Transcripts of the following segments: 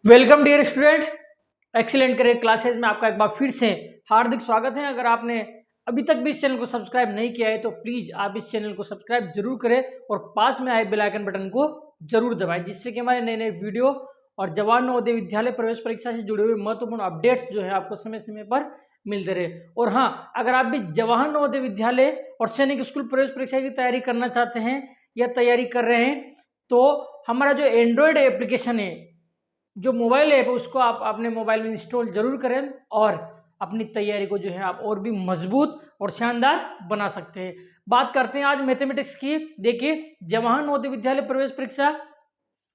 Welcome dear student, excellent career classes में आपका एक बार फिर से हार्दिक स्वागत है। अगर आपने अभी तक भी इस चैनल को सब्सक्राइब नहीं किया है तो प्लीज़ आप इस चैनल को सब्सक्राइब जरूर करें और पास में आए बेल आइकन बटन को जरूर दबाएं, जिससे कि हमारे नए नए वीडियो और जवाहर नवोदय विद्यालय प्रवेश परीक्षा से जुड़े हुए महत्वपूर्ण अपडेट्स जो है आपको समय समय पर मिलते रहे। और हाँ, अगर आप भी जवाहर नवोदय विद्यालय और सैनिक स्कूल प्रवेश परीक्षा की तैयारी करना चाहते हैं या तैयारी कर रहे हैं तो हमारा जो एंड्रॉयड एप्लीकेशन है, जो मोबाइल ऐप है, उसको आप अपने मोबाइल में इंस्टॉल जरूर करें और अपनी तैयारी को जो है आप और भी मजबूत और शानदार बना सकते हैं। बात करते हैं आज मैथमेटिक्स की। देखिए, जवाहर नवोदय विद्यालय प्रवेश परीक्षा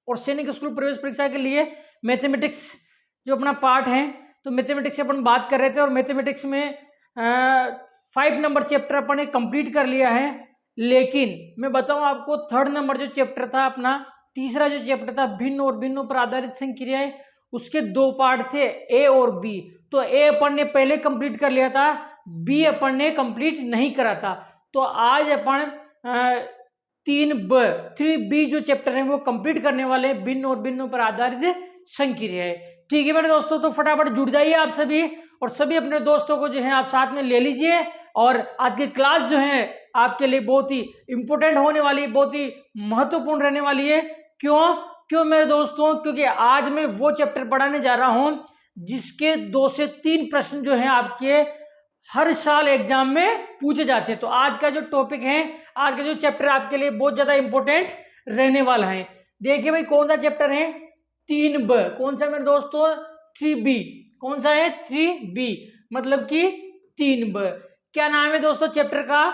और सैनिक स्कूल प्रवेश परीक्षा के लिए मैथमेटिक्स जो अपना पार्ट है, तो मैथमेटिक्स से अपन बात कर रहे थे और मैथमेटिक्स में 5 नंबर चैप्टर अपन ने कंप्लीट कर लिया है। लेकिन मैं बताऊं आपको, 3rd नंबर जो चैप्टर था अपना, तीसरा जो चैप्टर था भिन्न और भिन्नों पर आधारित संक्रियाएं, उसके 2 पार्ट थे, ए और बी। तो ए अपन ने पहले कंप्लीट कर लिया था, बी अपन ने कंप्लीट नहीं करा था। तो आज अपन 3B जो चैप्टर है वो कंप्लीट करने वाले हैं, भिन्न और भिन्नों पर आधारित संक्रियाएं। ठीक है मेरे दोस्तों, तो फटाफट जुड़ जाइए आप सभी और सभी अपने दोस्तों को जो है आप साथ में ले लीजिए। और आज की क्लास जो है आपके लिए बहुत ही इंपॉर्टेंट होने वाली है, बहुत ही महत्वपूर्ण रहने वाली है। क्यों मेरे दोस्तों? क्योंकि आज मैं वो चैप्टर पढ़ाने जा रहा हूं जिसके 2 से 3 प्रश्न जो है आपके हर साल एग्जाम में पूछे जाते हैं। तो आज का जो टॉपिक है, आज का जो चैप्टर आपके लिए बहुत ज्यादा इंपॉर्टेंट रहने वाला है। देखिए भाई, कौन सा चैप्टर है? 3B। कौन सा मेरे दोस्तों? 3B। कौन सा है? 3B, मतलब कि 3B। क्या नाम है दोस्तों चैप्टर का?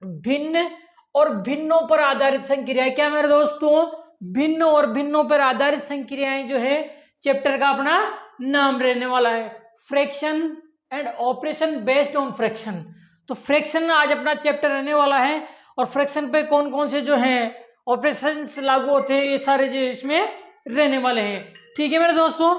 भिन्न और भिन्नों पर आधारित संक्रियाएं। क्या मेरे दोस्तों? भिन्न और भिन्नों पर आधारित संक्रियाएं जो है चैप्टर का अपना नाम रहने वाला है। Fraction and operation based on fraction. तो फ्रैक्शन आज अपना चैप्टर रहने वाला है और फ्रैक्शन पे कौन कौन से जो है ऑपरेशंस लागू होते हैं, ये सारे जो इसमें रहने वाले हैं। ठीक है मेरे दोस्तों,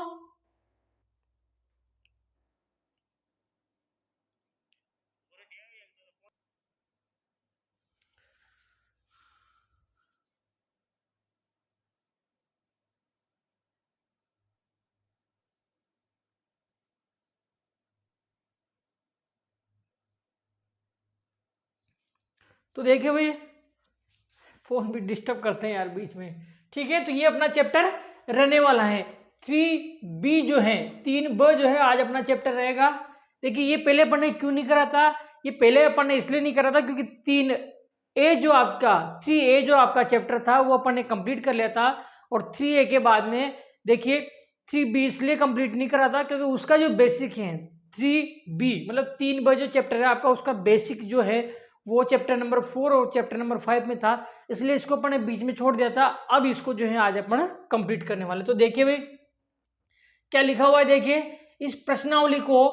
तो देखिए भाई, फोन भी डिस्टर्ब करते हैं यार बीच में। ठीक है, तो ये अपना चैप्टर रहने वाला है 3B जो है, 3B जो है आज अपना चैप्टर रहेगा। देखिए, ये पहले अपन ने क्यों नहीं करा था? ये पहले अपन ने इसलिए नहीं करा था क्योंकि 3A जो आपका 3A जो आपका चैप्टर था वो अपन ने कंप्लीट कर लिया था। और 3A के बाद में देखिए 3B इसलिए कंप्लीट नहीं करा था क्योंकि उसका जो बेसिक है 3B मतलब 3B जो चैप्टर है आपका, उसका बेसिक जो है वो चैप्टर नंबर 4 और चैप्टर नंबर 5 में था, इसलिए इसको अपन ने बीच में छोड़ दिया था। अब इसको जो है आज अपन कंप्लीट करने वाले। तो देखिए भाई क्या लिखा हुआ है, देखिए इस प्रश्नावली को,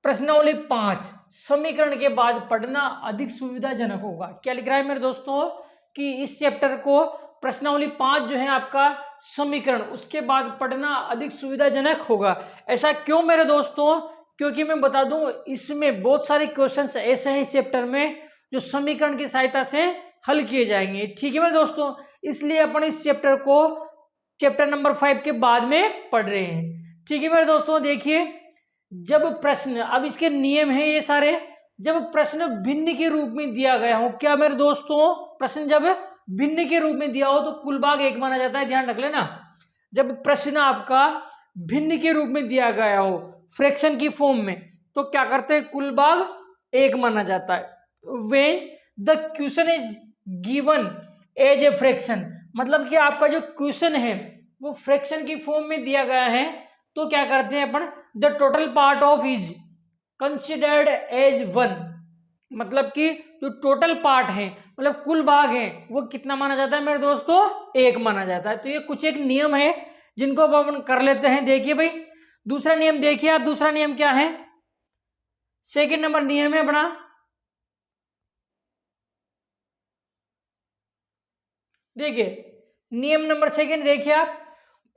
प्रश्नावली 5 समीकरण के बाद पढ़ना अधिक सुविधाजनक होगा। क्या लिख रहा है मेरे दोस्तों कि इस चैप्टर को प्रश्नावली 5 जो है आपका समीकरण, उसके बाद पढ़ना अधिक सुविधाजनक होगा। ऐसा क्यों मेरे दोस्तों? क्योंकि मैं बता दूं, इसमें बहुत सारे क्वेश्चंस ऐसे हैं इस चैप्टर में जो समीकरण की सहायता से हल किए जाएंगे। ठीक है मेरे दोस्तों, इसलिए अपन इस चैप्टर को चैप्टर नंबर 5 के बाद में पढ़ रहे हैं। ठीक है मेरे दोस्तों, देखिए जब प्रश्न, अब इसके नियम है ये सारे, जब प्रश्न भिन्न के रूप में दिया गया हो, क्या मेरे दोस्तों? प्रश्न जब भिन्न के रूप में दिया हो तो कुल भाग 1 माना जाता है, ध्यान रख लेना। जब प्रश्न आपका भिन्न के रूप में दिया गया हो फ्रैक्शन की फॉर्म में, तो क्या करते हैं? कुल भाग 1 माना जाता है। when the question is given as a fraction, मतलब कि आपका जो क्वेश्चन है वो फ्रैक्शन की फॉर्म में दिया गया है, तो क्या करते हैं अपन? The total part of is considered as 1, मतलब कि जो टोटल पार्ट है, मतलब कुल भाग है, वो कितना माना जाता है मेरे दोस्तों? 1 माना जाता है। तो ये कुछ एक नियम है जिनको अब अपन कर लेते हैं। देखिए भाई दूसरा नियम देखिए आप, दूसरा नियम क्या है? सेकंड नंबर नियम है अपना, देखिए नियम नंबर 2 देखिए आप,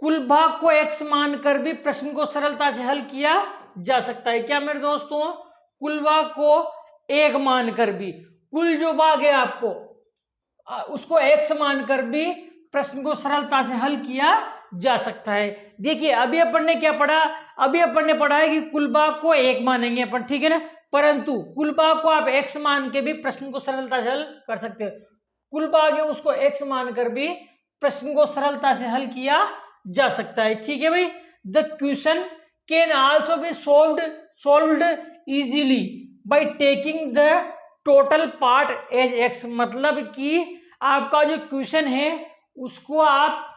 कुल भाग को x मानकर भी प्रश्न को सरलता से हल किया जा सकता है। क्या मेरे दोस्तों? कुल भाग को 1 मानकर भी, कुल जो भाग है आपको उसको x मानकर भी प्रश्न को सरलता से हल किया जा सकता है। देखिए अभी अपन ने क्या पढ़ा, अभी अपन ने पढ़ा है कि कुल भाग को 1 मानेंगे अपन, ठीक है ना, परंतु कुल भाग को आप x मान के भी प्रश्न को सरलता से हल कर सकते हो। कुल भाग है उसको x मानकर भी प्रश्न को सरलता से हल किया जा सकता है, ठीक है भाई। The question can also be solved easily by taking the total part as x, मतलब कि आपका जो क्वेश्चन है उसको आप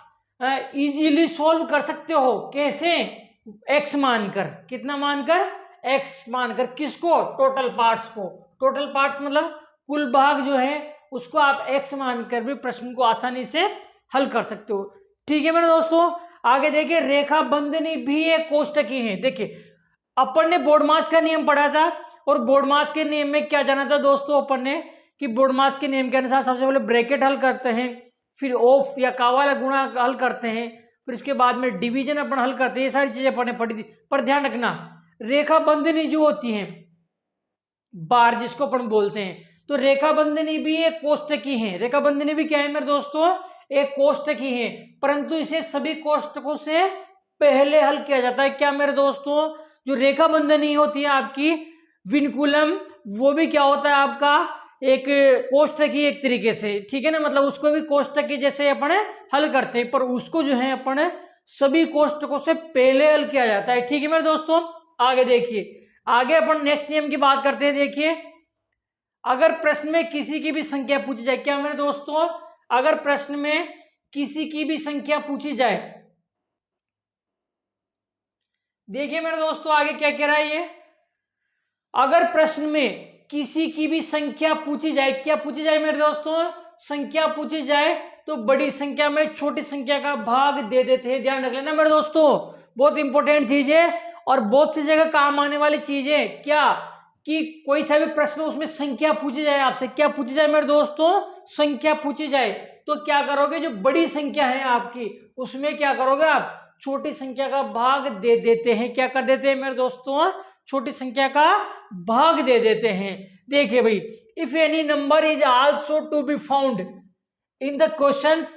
इजीली सोल्व कर सकते हो। कैसे? x मानकर, कितना मानकर? x मानकर। किसको? टोटल पार्ट्स को। टोटल पार्ट्स मतलब कुल भाग जो है उसको आप x मानकर भी प्रश्न को आसानी से हल कर सकते हो, ठीक है मेरे दोस्तों। आगे देखिए रेखा बंधनी भी एक कोष्टकी है। देखिए अपन ने बोर्डमास का नियम पढ़ा था और बोर्डमास के नियम में क्या जाना था दोस्तों अपन ने कि बोर्डमास के नियम के अनुसार सबसे पहले ब्रैकेट हल करते हैं, फिर ऑफ या का वाला गुणा हल करते हैं, फिर इसके बाद में डिवीजन अपन हल करते हैं। ये सारी चीजें अपन ने पढ़ी थी। पर ध्यान रखना रेखा बंधनी जो होती है, बार जिसको अपन बोलते हैं, तो रेखा बंधनी भी एक कोष्टकी है। रेखा बंधनी भी क्या है मेरे दोस्तों? एक कोष्टकी है, परंतु इसे सभी कोष्टकों से पहले हल किया जाता है। क्या मेरे दोस्तों? जो रेखा बंधनी होती है आपकी विनकुलम, वो भी क्या होता है आपका? एक कोष्टकी एक तरीके से, ठीक है ना, मतलब उसको भी कोष्टकी जैसे अपन हल करते हैं, पर उसको जो है अपन सभी कोष्टकों से पहले हल किया जाता है, ठीक है मेरे दोस्तों। आगे देखिए, आगे अपन नेक्स्ट नियम की बात करते हैं। देखिए अगर प्रश्न में किसी की भी संख्या पूछी जाए, क्या मेरे दोस्तों? अगर प्रश्न में किसी की भी संख्या पूछी जाए, देखिए मेरे दोस्तों आगे क्या कह रहा है ये, अगर प्रश्न में किसी की भी संख्या पूछी जाए, क्या पूछी जाए मेरे दोस्तों? संख्या पूछी जाए, तो बड़ी संख्या में छोटी संख्या का भाग दे देते हैं। ध्यान रख लेना मेरे दोस्तों, बहुत इंपॉर्टेंट चीज है और बहुत सी जगह काम आने वाली चीज है। क्या कि कोई सा भी प्रश्न उसमें संख्या पूछी जाए आपसे, क्या पूछी जाए मेरे दोस्तों? संख्या पूछी जाए, तो क्या करोगे? जो बड़ी संख्या है आपकी उसमें क्या करोगे आप? छोटी संख्या का भाग दे देते हैं। क्या कर देते हैं मेरे दोस्तों? छोटी संख्या का भाग दे देते हैं। देखिए भाई, if any number is also to be found in the questions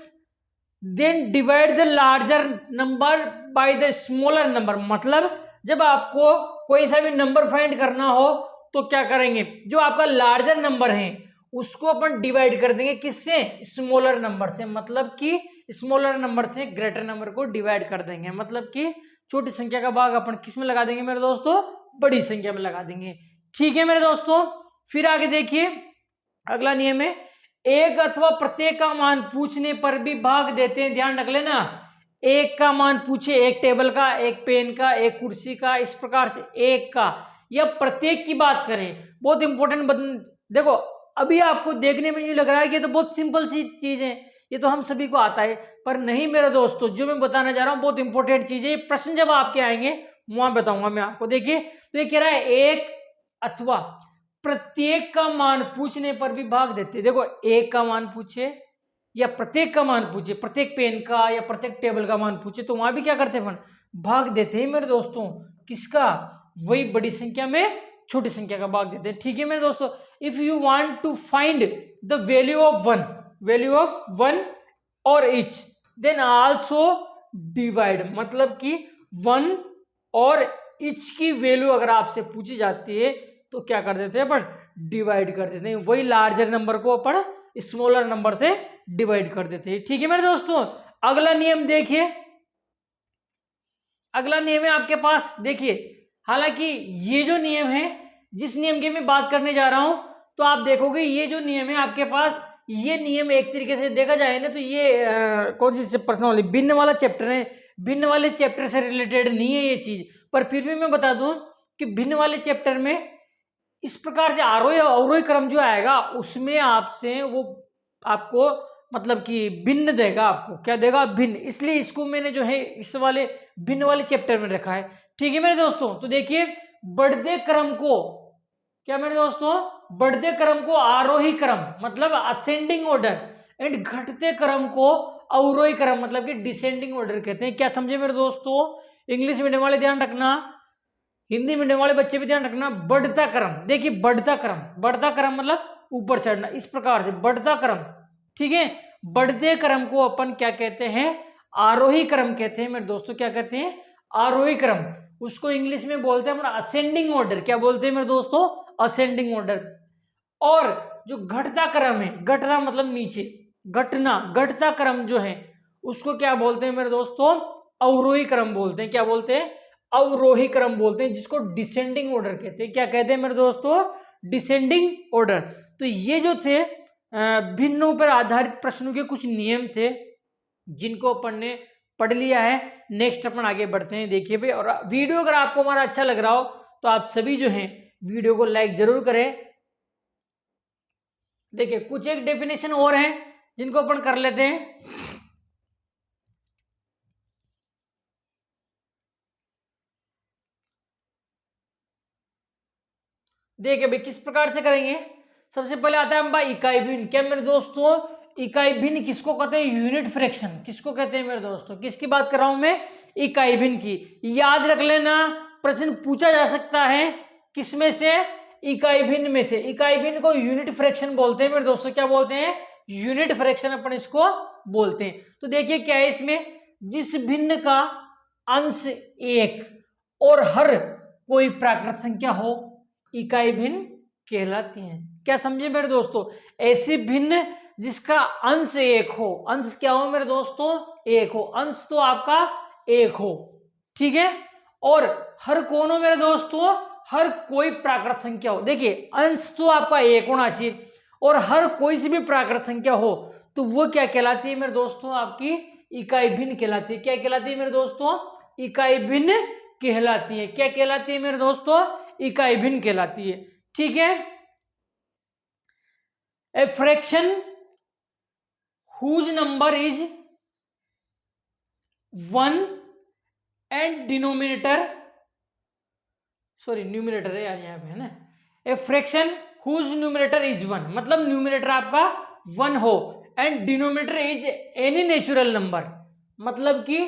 then divide the larger number by the smaller number, मतलब जब आपको कोई सा भी नंबर फाइंड करना हो तो क्या करेंगे? जो आपका लार्जर नंबर है उसको अपन डिवाइड कर देंगे किससे? स्मॉलर नंबर से, मतलब कि स्मॉलर नंबर से ग्रेटर नंबर को डिवाइड कर देंगे, मतलब कि छोटी संख्या का भाग अपन किस में लगा देंगे मेरे दोस्तों? बड़ी संख्या में लगा देंगे, ठीक है मेरे दोस्तों। फिर आगे देखिए अगला नियम है, एक अथवा प्रत्येक का मान पूछने पर भी भाग देते हैं। ध्यान रख लेना, एक का मान पूछे, एक टेबल का, एक पेन का, एक कुर्सी का, इस प्रकार से एक का या प्रत्येक की बात करें, बहुत इंपॉर्टेंट। देखो अभी आपको देखने में जो लग रहा है कि ये तो बहुत सिंपल सी चीज है, ये तो हम सभी को आता है, पर नहीं मेरे दोस्तों, जो मैं बताना चाह रहा हूँ बहुत इंपॉर्टेंट चीज है। प्रश्न जब आपके आएंगे वहां बताऊंगा मैं आपको। देखिए तो ये कह रहा है एक अथवा प्रत्येक का मान पूछने पर भी भाग देते हैं। देखो एक का मान पूछे या प्रत्येक का मान पूछे, प्रत्येक पेन का या प्रत्येक टेबल का मान पूछे, तो वहां भी क्या करते हैं? भाग देते हैं मेरे दोस्तों। किसका? वही बड़ी संख्या में छोटी संख्या का भाग देते हैं, ठीक है मेरे दोस्तों। If you want to find the value of one और इच देन आल्सो डिवाइड, मतलब कि वन और इच की वैल्यू अगर आपसे पूछी जाती है तो क्या कर देते हैं अपन? डिवाइड कर देते हैं। वही लार्जर नंबर को अपन स्मॉलर नंबर से डिवाइड कर देते हैं, ठीक है मेरे दोस्तों। अगला नियम देखिए, अगला नियम है आपके पास। देखिए हालांकि ये जो नियम है, जिस नियम की मैं बात करने जा रहा हूं, तो आप देखोगे ये जो नियम है आपके पास, ये नियम एक तरीके से देखा जाए ना तो ये कौन सी पर्सनल भिन्न वाला चैप्टर है, भिन्न वाले चैप्टर से रिलेटेड नहीं है ये चीज, पर फिर भी मैं बता दूं कि भिन्न वाले चैप्टर में इस प्रकार से आरोही अवरोही क्रम जो आएगा उसमें आपसे वो आपको मतलब कि भिन्न देगा, आपको क्या देगा? भिन्न। इसलिए इसको मैंने जो है इस वाले भिन्न वाले चैप्टर में रखा है, ठीक है मेरे दोस्तों। तो देखिए बढ़ते क्रम को, क्या मेरे दोस्तों? बढ़ते क्रम को आरोही क्रम मतलब असेंडिंग ऑर्डर एंड घटते क्रम को अवरोही क्रम मतलब कि डिसेंडिंग ऑर्डर कहते हैं। क्या समझे मेरे दोस्तों? इंग्लिश मीडियम वाले ध्यान रखना, हिंदी मीडियम वाले बच्चे भी ध्यान रखना। बढ़ता क्रम, देखिए बढ़ता क्रम मतलब ऊपर चढ़ना, इस प्रकार से बढ़ता क्रम, ठीक है। बढ़ते क्रम को अपन क्या कहते हैं, आरोही क्रम कहते हैं मेरे दोस्तों। क्या कहते हैं, आरोही क्रम। उसको इंग्लिश में बोलते हैं अपना असेंडिंग ऑर्डर। क्या बोलते हैं मेरे दोस्तों, असेंडिंग ऑर्डर। और जो घटता क्रम है, घटना मतलब नीचे, घटना, घटता क्रम जो है उसको क्या बोलते हैं मेरे दोस्तों, अवरोही क्रम बोलते हैं। क्या बोलते हैं, अवरोही क्रम बोलते हैं, जिसको डिसेंडिंग ऑर्डर कहते हैं। क्या कहते हैं मेरे दोस्तों, डिसेंडिंग ऑर्डर। तो ये जो थे भिन्नों पर आधारित प्रश्नों के कुछ नियम थे जिनको अपन ने पढ़ लिया है। नेक्स्ट अपन आगे बढ़ते हैं। देखिए भाई, और वीडियो अगर आपको हमारा अच्छा लग रहा हो तो आप सभी जो हैं वीडियो को लाइक जरूर करें। देखिए कुछ एक डेफिनेशन और हैं जिनको अपन कर लेते हैं। देखिए भाई किस प्रकार से करेंगे। सबसे पहले आता है हमारा इकाई भिन्न। क्या मेरे दोस्तों, इकाई भिन्न किसको कहते हैं, यूनिट फ्रैक्शन। किसको कहते हैं मेरे दोस्तों, किसकी बात कर रहा हूं मैं, इकाई भिन्न की। याद रख लेना, प्रश्न पूछा जा सकता है किसमें से, इकाई भिन्न में से। इकाई भिन्न को यूनिट फ्रैक्शन बोलते हैं मेरे दोस्तों। क्या बोलते हैं, यूनिट फ्रैक्शन अपन इसको बोलते हैं। तो देखिए क्या है इसमें, जिस भिन्न का अंश एक और हर कोई प्राकृत संख्या हो, इकाई भिन्न कहलाती हैं। क्या समझे मेरे दोस्तों, ऐसी भिन्न जिसका अंश एक हो। अंश क्या हो मेरे दोस्तों, एक हो। अंश तो आपका एक हो, ठीक है। और हर कौन हो मेरे दोस्तों, हर कोई प्राकृत संख्या हो। देखिए अंश तो आपका एक होना चाहिए और हर कोई सी भी प्राकृत संख्या हो तो वो क्या कहलाती है मेरे दोस्तों, आपकी इकाई भिन्न कहलाती है। क्या कहलाती है मेरे दोस्तों, इकाई भिन्न कहलाती है। क्या कहलाती है मेरे दोस्तों, इकाई भिन्न कहलाती है, ठीक है। A fraction whose number is 1 and denominator, sorry numerator है यार यहाँ पे, है ना। A fraction whose numerator is 1, मतलब न्यूमिनेटर आपका 1 हो and denominator is any natural number, मतलब कि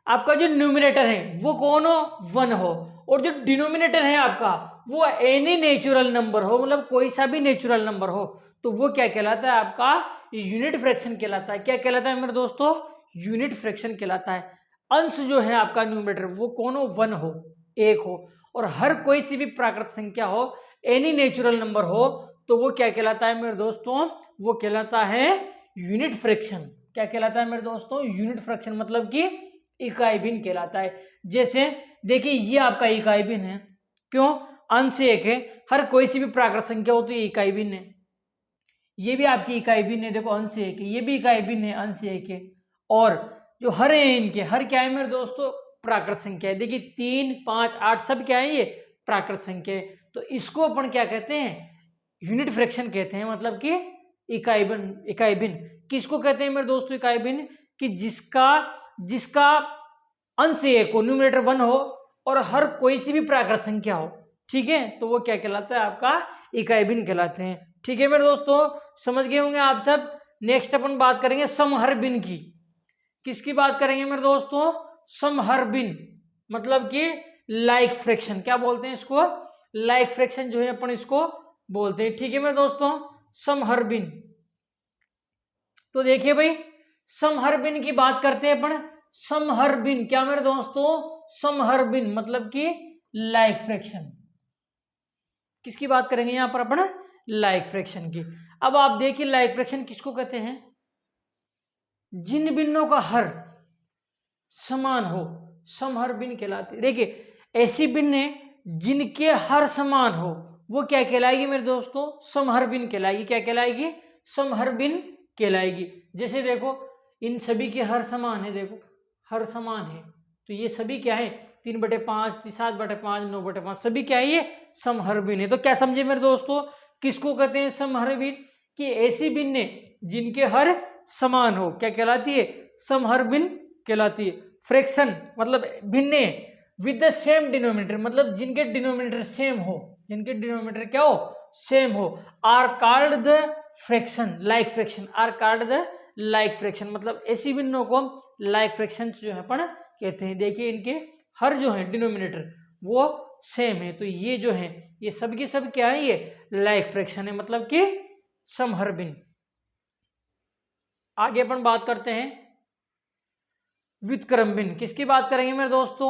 आपका जो न्यूमिनेटर है वो कौन हो, 1 हो, और जो डिनोमिनेटर है आपका वो एनी नेचुरल नंबर हो, मतलब कोई सा भी नेचुरल नंबर हो, तो वो क्या कहलाता है, आपका यूनिट फ्रैक्शन कहलाता है। क्या कहलाता है मेरे दोस्तों, यूनिट फ्रैक्शन कहलाता है। अंश जो है आपका न्यूमिनेटर वो कौन हो, 1 हो, 1 हो, और हर कोई सी भी प्राकृत संख्या हो, एनी नेचुरल नंबर हो, तो वो क्या कहलाता है मेरे दोस्तों, वो कहलाता है यूनिट फ्रैक्शन। क्या कहलाता है मेरे दोस्तों, यूनिट फ्रैक्शन, मतलब कि इकाई भिन्न कहलाता है। जैसे देखिए ये आपका इकाई भिन्न है, क्यों, अंश एक है, हर कोई सी भी प्राकृत संख्या हो तो ये इकाई भिन्न है। ये भी आपकी इकाई भिन्न है, देखो अंश एक है, ये भी इकाई भिन्न है, अंश एक है। और जो हर है इनके, हर क्या है मेरे दोस्तों, प्राकृत संख्या है। देखिए 3, 5, 8 सब क्या है, ये प्राकृत संख्या है। तो इसको अपन क्या कहते हैं, यूनिट फ्रैक्शन कहते हैं, मतलब कि इकाई भिन्न। किसको कहते हैं मेरे दोस्तों, इकाई भिन्न, कि जिसका अंश एक हो, न्यूमरेटर 1 हो, और हर कोई सी भी प्राकृत संख्या हो, ठीक है, तो वो क्या कहलाता है, आपका इकाई भिन्न कहलाते हैं। ठीक है मेरे दोस्तों, समझ गए होंगे आप सब। नेक्स्ट अपन बात करेंगे समहर भिन्न की। किसकी बात करेंगे मेरे दोस्तों, समहर भिन्न, मतलब कि लाइक फ्रैक्शन। क्या बोलते हैं इसको, लाइक फ्रैक्शन जो है अपन इसको बोलते हैं। ठीक है मेरे दोस्तों, समहर भिन्न। तो देखिए भाई समहर भिन्न की बात करते हैं अपन। समहर भिन्न क्या मेरे दोस्तों, समहर भिन्न मतलब कि लाइक फ्रैक्शन। किसकी बात करेंगे यहां पर अपन, लाइक फ्रैक्शन की। अब आप देखिए लाइक फ्रैक्शन किसको कहते हैं, जिन भिन्नों का हर समान हो, समहर भिन्न कहलाती है। देखिए ऐसी भिन्न जिनके हर समान हो वो क्या कहलाएगी मेरे दोस्तों, समहर भिन्न कहलाएगी। क्या कहलाएगी, समहर भिन्न कहलाएगी। जैसे देखो इन सभी के हर समान है, देखो हर समान है, तो ये सभी क्या है, 3/5, 7/5, 9/5, सभी क्या है, ये समहर भिन्न है। तो क्या समझे मेरे दोस्तों, किसको कहते हैं समहर भिन्न, कि ऐसी भिन्न जिनके हर समान हो, क्या कहलाती है, समहर भिन्न कहलाती है। फ्रैक्शन मतलब भिन्न विद द सेम डिनोमिनेटर, मतलब जिनके डिनोमिनेटर सेम हो, जिनके डिनोमिनेटर क्या हो, सेम हो, are called the fraction, like fraction, are called the like fraction, मतलब ऐसी भिन्नों को लाइक फ्रैक्शन जो है अपन कहते हैं। देखिए इनके हर जो है डिनोमिनेटर वो सेम है, तो ये जो है ये सब के सब क्या है, ये लाइक फ्रैक्शन है, मतलब कि समहर भिन्न। आगे अपन बात करते हैं व्युत्क्रमभिन्न। किसकी बात करेंगे मेरे दोस्तों?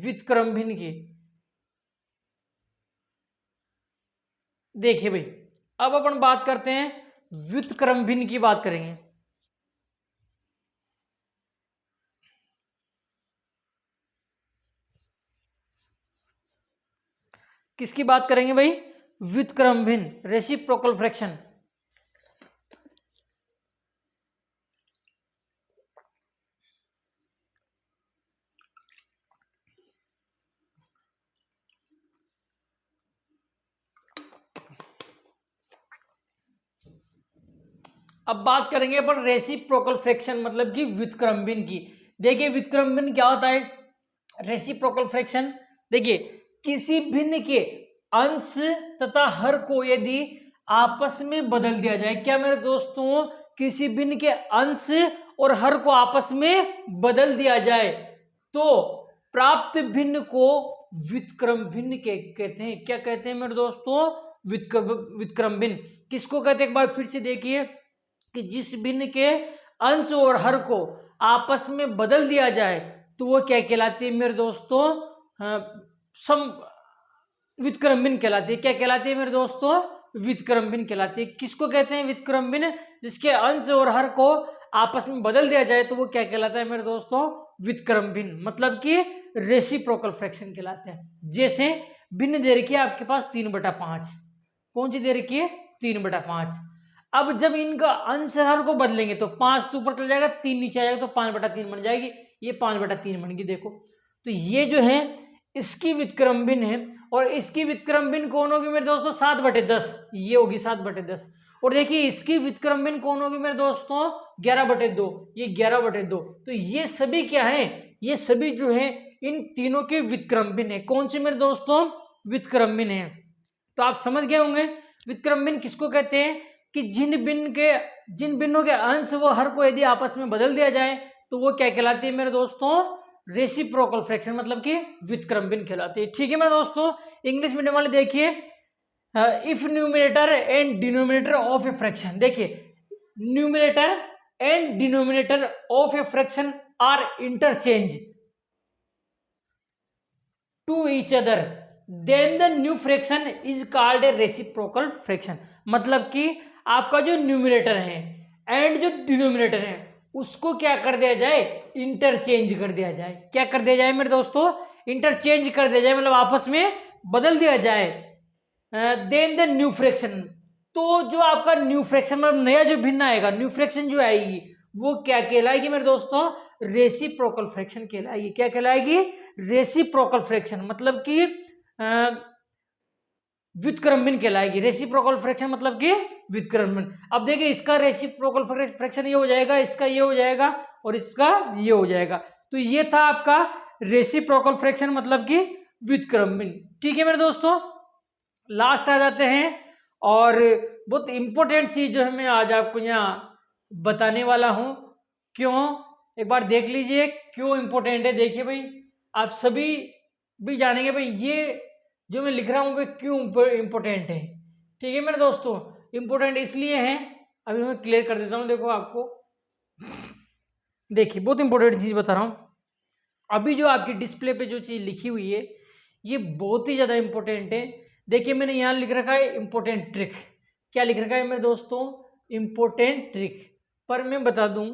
व्युत्क्रमभिन्न की। देखिए भाई, अब अपन बात करते हैं व्युत्क्रमभिन्न की बात करेंगे। किसकी बात करेंगे भाई? व्युत्क्रमभिन्न, रेसिप्रोकल फ्रैक्शन। अब बात करेंगे अपन रेसिप्रोकल फ्रैक्शन मतलब कि व्युत्क्रमभिन्न की। देखिए व्युत्क्रमभिन्न क्या होता है? रेसिप्रोकल फ्रैक्शन, देखिए किसी भिन्न के अंश तथा हर को यदि आपस में बदल दिया जाए, क्या मेरे दोस्तों? किसी भिन्न के अंश और हर को आपस में बदल दिया जाए तो प्राप्त भिन्न को व्युत्क्रमभिन्न कहते हैं। क्या कहते हैं मेरे दोस्तों? व्युत्क्रमभिन्न। किसको कहते हैं एक बार फिर से देखिए, कि जिस भिन्न के अंश और हर को आपस में बदल दिया जाए तो वो क्या कहलाती है मेरे दोस्तों? सम व्युत्क्रमभिन्न कहलाती है। क्या कहलाती है मेरे दोस्तों? व्युत्क्रमभिन्न कहलाती है। किसको कहते हैं व्युत्क्रमभिन्न? जिसके अंश और हर को आपस में बदल दिया जाए तो वो क्या कहलाता है मेरे दोस्तों? व्युत्क्रमभिन्न, मतलब कि रेसिप्रोकल फ्रैक्शन कहलाते हैं। जैसे भिन्न दे रखी है आपके पास 3/5। कौन सी दे रखी है? 3/5। अब जब इनका अंश हर को बदलेंगे तो 5 तो ऊपर चल जाएगा, 3 नीचे आ जाएगा, तो 5/3 बन जाएगी। ये 5/3 बन गई। देखो तो ये जो है इसकी व्युत्क्रमभिन्न है, और इसकी व्युत्क्रमभिन्न कौन होगी मेरे दोस्तों? 7/10। ये होगी 7/10। और देखिए इसकी व्युत्क्रमभिन्न कौन होगी मेरे दोस्तों? 11/2। ये 11/2। तो ये सभी क्या है? ये सभी जो है इन तीनों के व्युत्क्रमभिन्न है। कौन से मेरे दोस्तों? व्युत्क्रमभिन्न है। तो आप समझ गए होंगे व्युत्क्रमभिन्न किसको कहते हैं? कि जिन भिन्नों के अंश वो हर को यदि आपस में बदल दिया जाए तो वो क्या कहलाती है मेरे दोस्तों? रेसिप्रोकल फ्रैक्शन, मतलब कि व्युत्क्रमभिन्न कहलाती है। ठीक है मेरे दोस्तों, इंग्लिश मीडियम वाले देखिए, if numerator and denominator of a fraction. देखिए numerator and denominator of a fraction are interchange to each other, then the new fraction is called a reciprocal fraction. मतलब कि आपका जो न्यूमरेटर है एंड जो denominator है उसको क्या कर दिया जाए? इंटरचेंज कर दिया जाए। क्या कर दिया जाए मेरे दोस्तों? इंटरचेंज कर दिया जाए, मतलब आपस में बदल दिया जाए। देन द न्यू फ्रैक्शन, तो जो आपका न्यू फ्रैक्शन मतलब नया जो भिन्न आएगा, न्यू फ्रैक्शन जो आएगी वो क्या कहलाएगी मेरे दोस्तों? रेसिप्रोकल फ्रैक्शन कहलाएगी। क्या कहलाएगी? रेसिप्रोकल फ्रैक्शन, मतलब कि व्युत्क्रमभिन्न कहलाएगी। रेसिप्रोकल फ्रैक्शन मतलब कि व्युत्क्रमभिन्न। अब देखिए इसका रेसिप्रोकल फ्रैक्शन ये हो जाएगा, इसका ये हो जाएगा और इसका ये हो जाएगा। तो ये था आपका रेसिप्रोकल फ्रैक्शन मतलब कि व्युत्क्रमभिन्न। ठीक है मेरे दोस्तों, लास्ट आ जाते हैं और बहुत इंपॉर्टेंट चीज जो है मैं आज आपको यहाँ बताने वाला हूं। क्यों? एक बार देख लीजिए क्यों इंपॉर्टेंट है। देखिए भाई आप सभी भी जानेंगे भाई ये जो मैं लिख रहा हूँ वो क्यों इंपॉर्टेंट है। ठीक है मेरे दोस्तों, इंपॉर्टेंट इसलिए है, अभी मैं क्लियर कर देता हूँ। देखो आपको देखिए बहुत इंपॉर्टेंट चीज बता रहा हूँ। अभी जो आपकी डिस्प्ले पे जो चीज लिखी हुई है ये बहुत ही ज्यादा इंपॉर्टेंट है। देखिए मैंने यहाँ लिख रखा है इंपॉर्टेंट ट्रिक। क्या लिख रखा है मेरे दोस्तों? Important trick. पर मैं बता दूं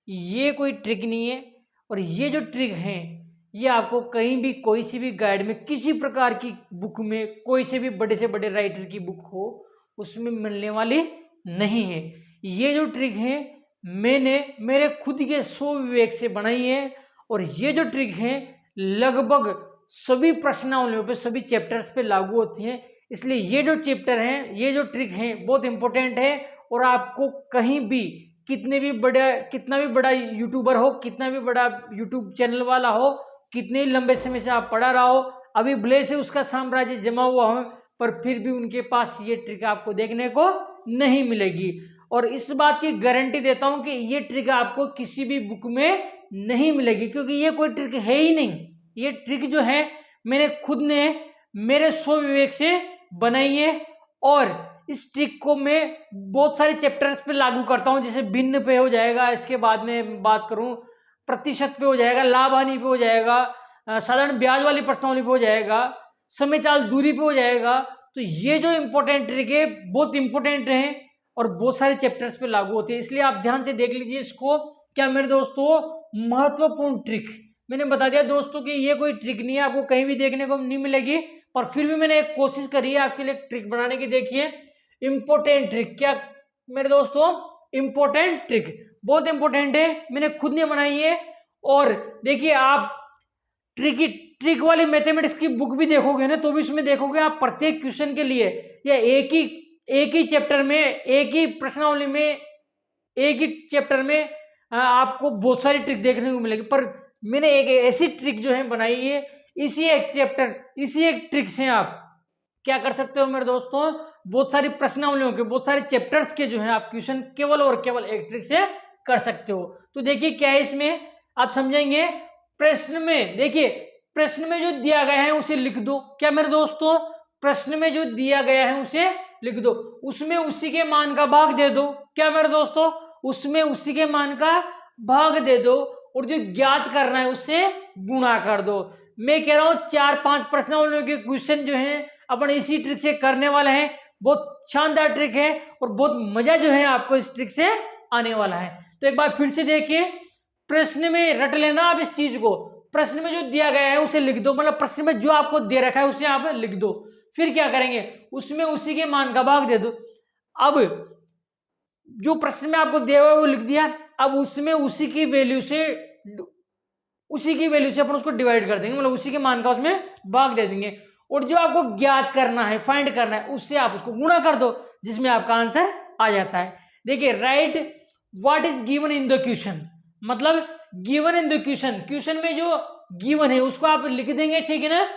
ये कोई ट्रिक नहीं है, और ये जो ट्रिक है ये आपको कहीं भी कोई सी भी गाइड में किसी प्रकार की बुक में, कोई से भी बड़े से बड़े राइटर की बुक हो उसमें मिलने वाली नहीं है। ये जो ट्रिक है मैंने मेरे खुद के 100 विवेक से बनाई है, और ये जो ट्रिक है लगभग सभी प्रश्नावलियों पे, सभी चैप्टर्स पे लागू होती है। इसलिए ये जो चैप्टर है, ये जो ट्रिक है बहुत इंपॉर्टेंट है, और आपको कहीं भी कितना भी बड़ा यूट्यूबर हो, कितना भी बड़ा यूट्यूब चैनल वाला हो, कितने लंबे समय से आप पढ़ा रहा हो, अभी भले से उसका साम्राज्य जमा हुआ हो, पर फिर भी उनके पास ये ट्रिक आपको देखने को नहीं मिलेगी। और इस बात की गारंटी देता हूं कि ये ट्रिक आपको किसी भी बुक में नहीं मिलेगी, क्योंकि ये कोई ट्रिक है ही नहीं। ये ट्रिक जो है मैंने खुद ने मेरे 100 विवेक से बनाई है, और इस ट्रिक को मैं बहुत सारे चैप्टर्स पे लागू करता हूँ, जैसे भिन्न पे हो जाएगा, इसके बाद में बात करूँ प्रतिशत पे हो जाएगा, लाभ हानि पे हो जाएगा, साधारण ब्याज वाली प्रश्नावली पे हो जाएगा, समय चाल दूरी पे हो जाएगा। तो ये जो इंपॉर्टेंट ट्रिक है बहुत इंपॉर्टेंट है और बहुत सारे चैप्टर्स पे लागू होते हैं, इसलिए आप ध्यान से देख लीजिए इसको। क्या मेरे दोस्तों महत्वपूर्ण ट्रिक मैंने बता दिया दोस्तों कि ये कोई ट्रिक नहीं है, आपको कहीं भी देखने को नहीं मिलेगी, पर फिर भी मैंने एक कोशिश करी है आपके लिए ट्रिक बनाने की। देखिए इंपॉर्टेंट ट्रिक, क्या मेरे दोस्तों इंपॉर्टेंट ट्रिक बहुत इंपॉर्टेंट है, मैंने खुद ने बनाई है। और देखिए आप ट्रिक वाली मैथमेटिक्स की बुक भी देखोगे ना तो भी उसमें देखोगे आप प्रत्येक क्वेश्चन के लिए या एक ही चैप्टर में, एक ही प्रश्नावली में, एक ही चैप्टर में आपको बहुत सारी ट्रिक देखने को मिलेगी। पर मैंने एक ऐसी ट्रिक जो है बनाई है, इसी एक चैप्टर, इसी एक ट्रिक से आप क्या कर सकते हो मेरे दोस्तों, बहुत सारी प्रश्नावलियों के, बहुत सारे चैप्टर्स के जो है आप क्वेश्चन केवल और केवल एक ट्रिक से कर सकते हो। तो देखिए क्या है इसमें, आप समझेंगे। प्रश्न में देखिए, प्रश्न में जो दिया गया है उसे लिख दो। क्या मेरे दोस्तों, प्रश्न में जो दिया गया है उसे लिख दो, उसमें उसी के मान का भाग दे दो। क्या मेरे दोस्तों, उसमें उसी के मान का भाग दे दो और जो ज्ञात करना है उससे गुणा कर दो। मैं कह रहा हूं 4-5 प्रश्नावलियों के क्वेश्चन जो है अपन इसी ट्रिक से करने वाले हैं। बहुत शानदार ट्रिक है और बहुत मजा जो है आपको इस ट्रिक से आने वाला है। तो एक बार फिर से देखिए, प्रश्न में रट लेना आप इस चीज को, प्रश्न में जो दिया गया है उसे लिख दो, मतलब प्रश्न में जो आपको दे रखा है उसे आप लिख दो। फिर क्या करेंगे, उसमें उसी के मान का भाग दे दो। अब जो प्रश्न में आपको दिया हुआ है वो लिख दिया, अब उसमें उसी की वैल्यू से अपन उसको डिवाइड कर देंगे, मतलब उसी के मान का उसमें भाग दे देंगे। और जो आपको ज्ञात करना है, फाइंड करना है, उससे आप उसको गुणा कर दो, जिसमें आपका आंसर आ जाता है। देखिए right what is given in the question, मतलब given in the question, question में जो गिवन है उसको आप लिख देंगे, ठीक है ना।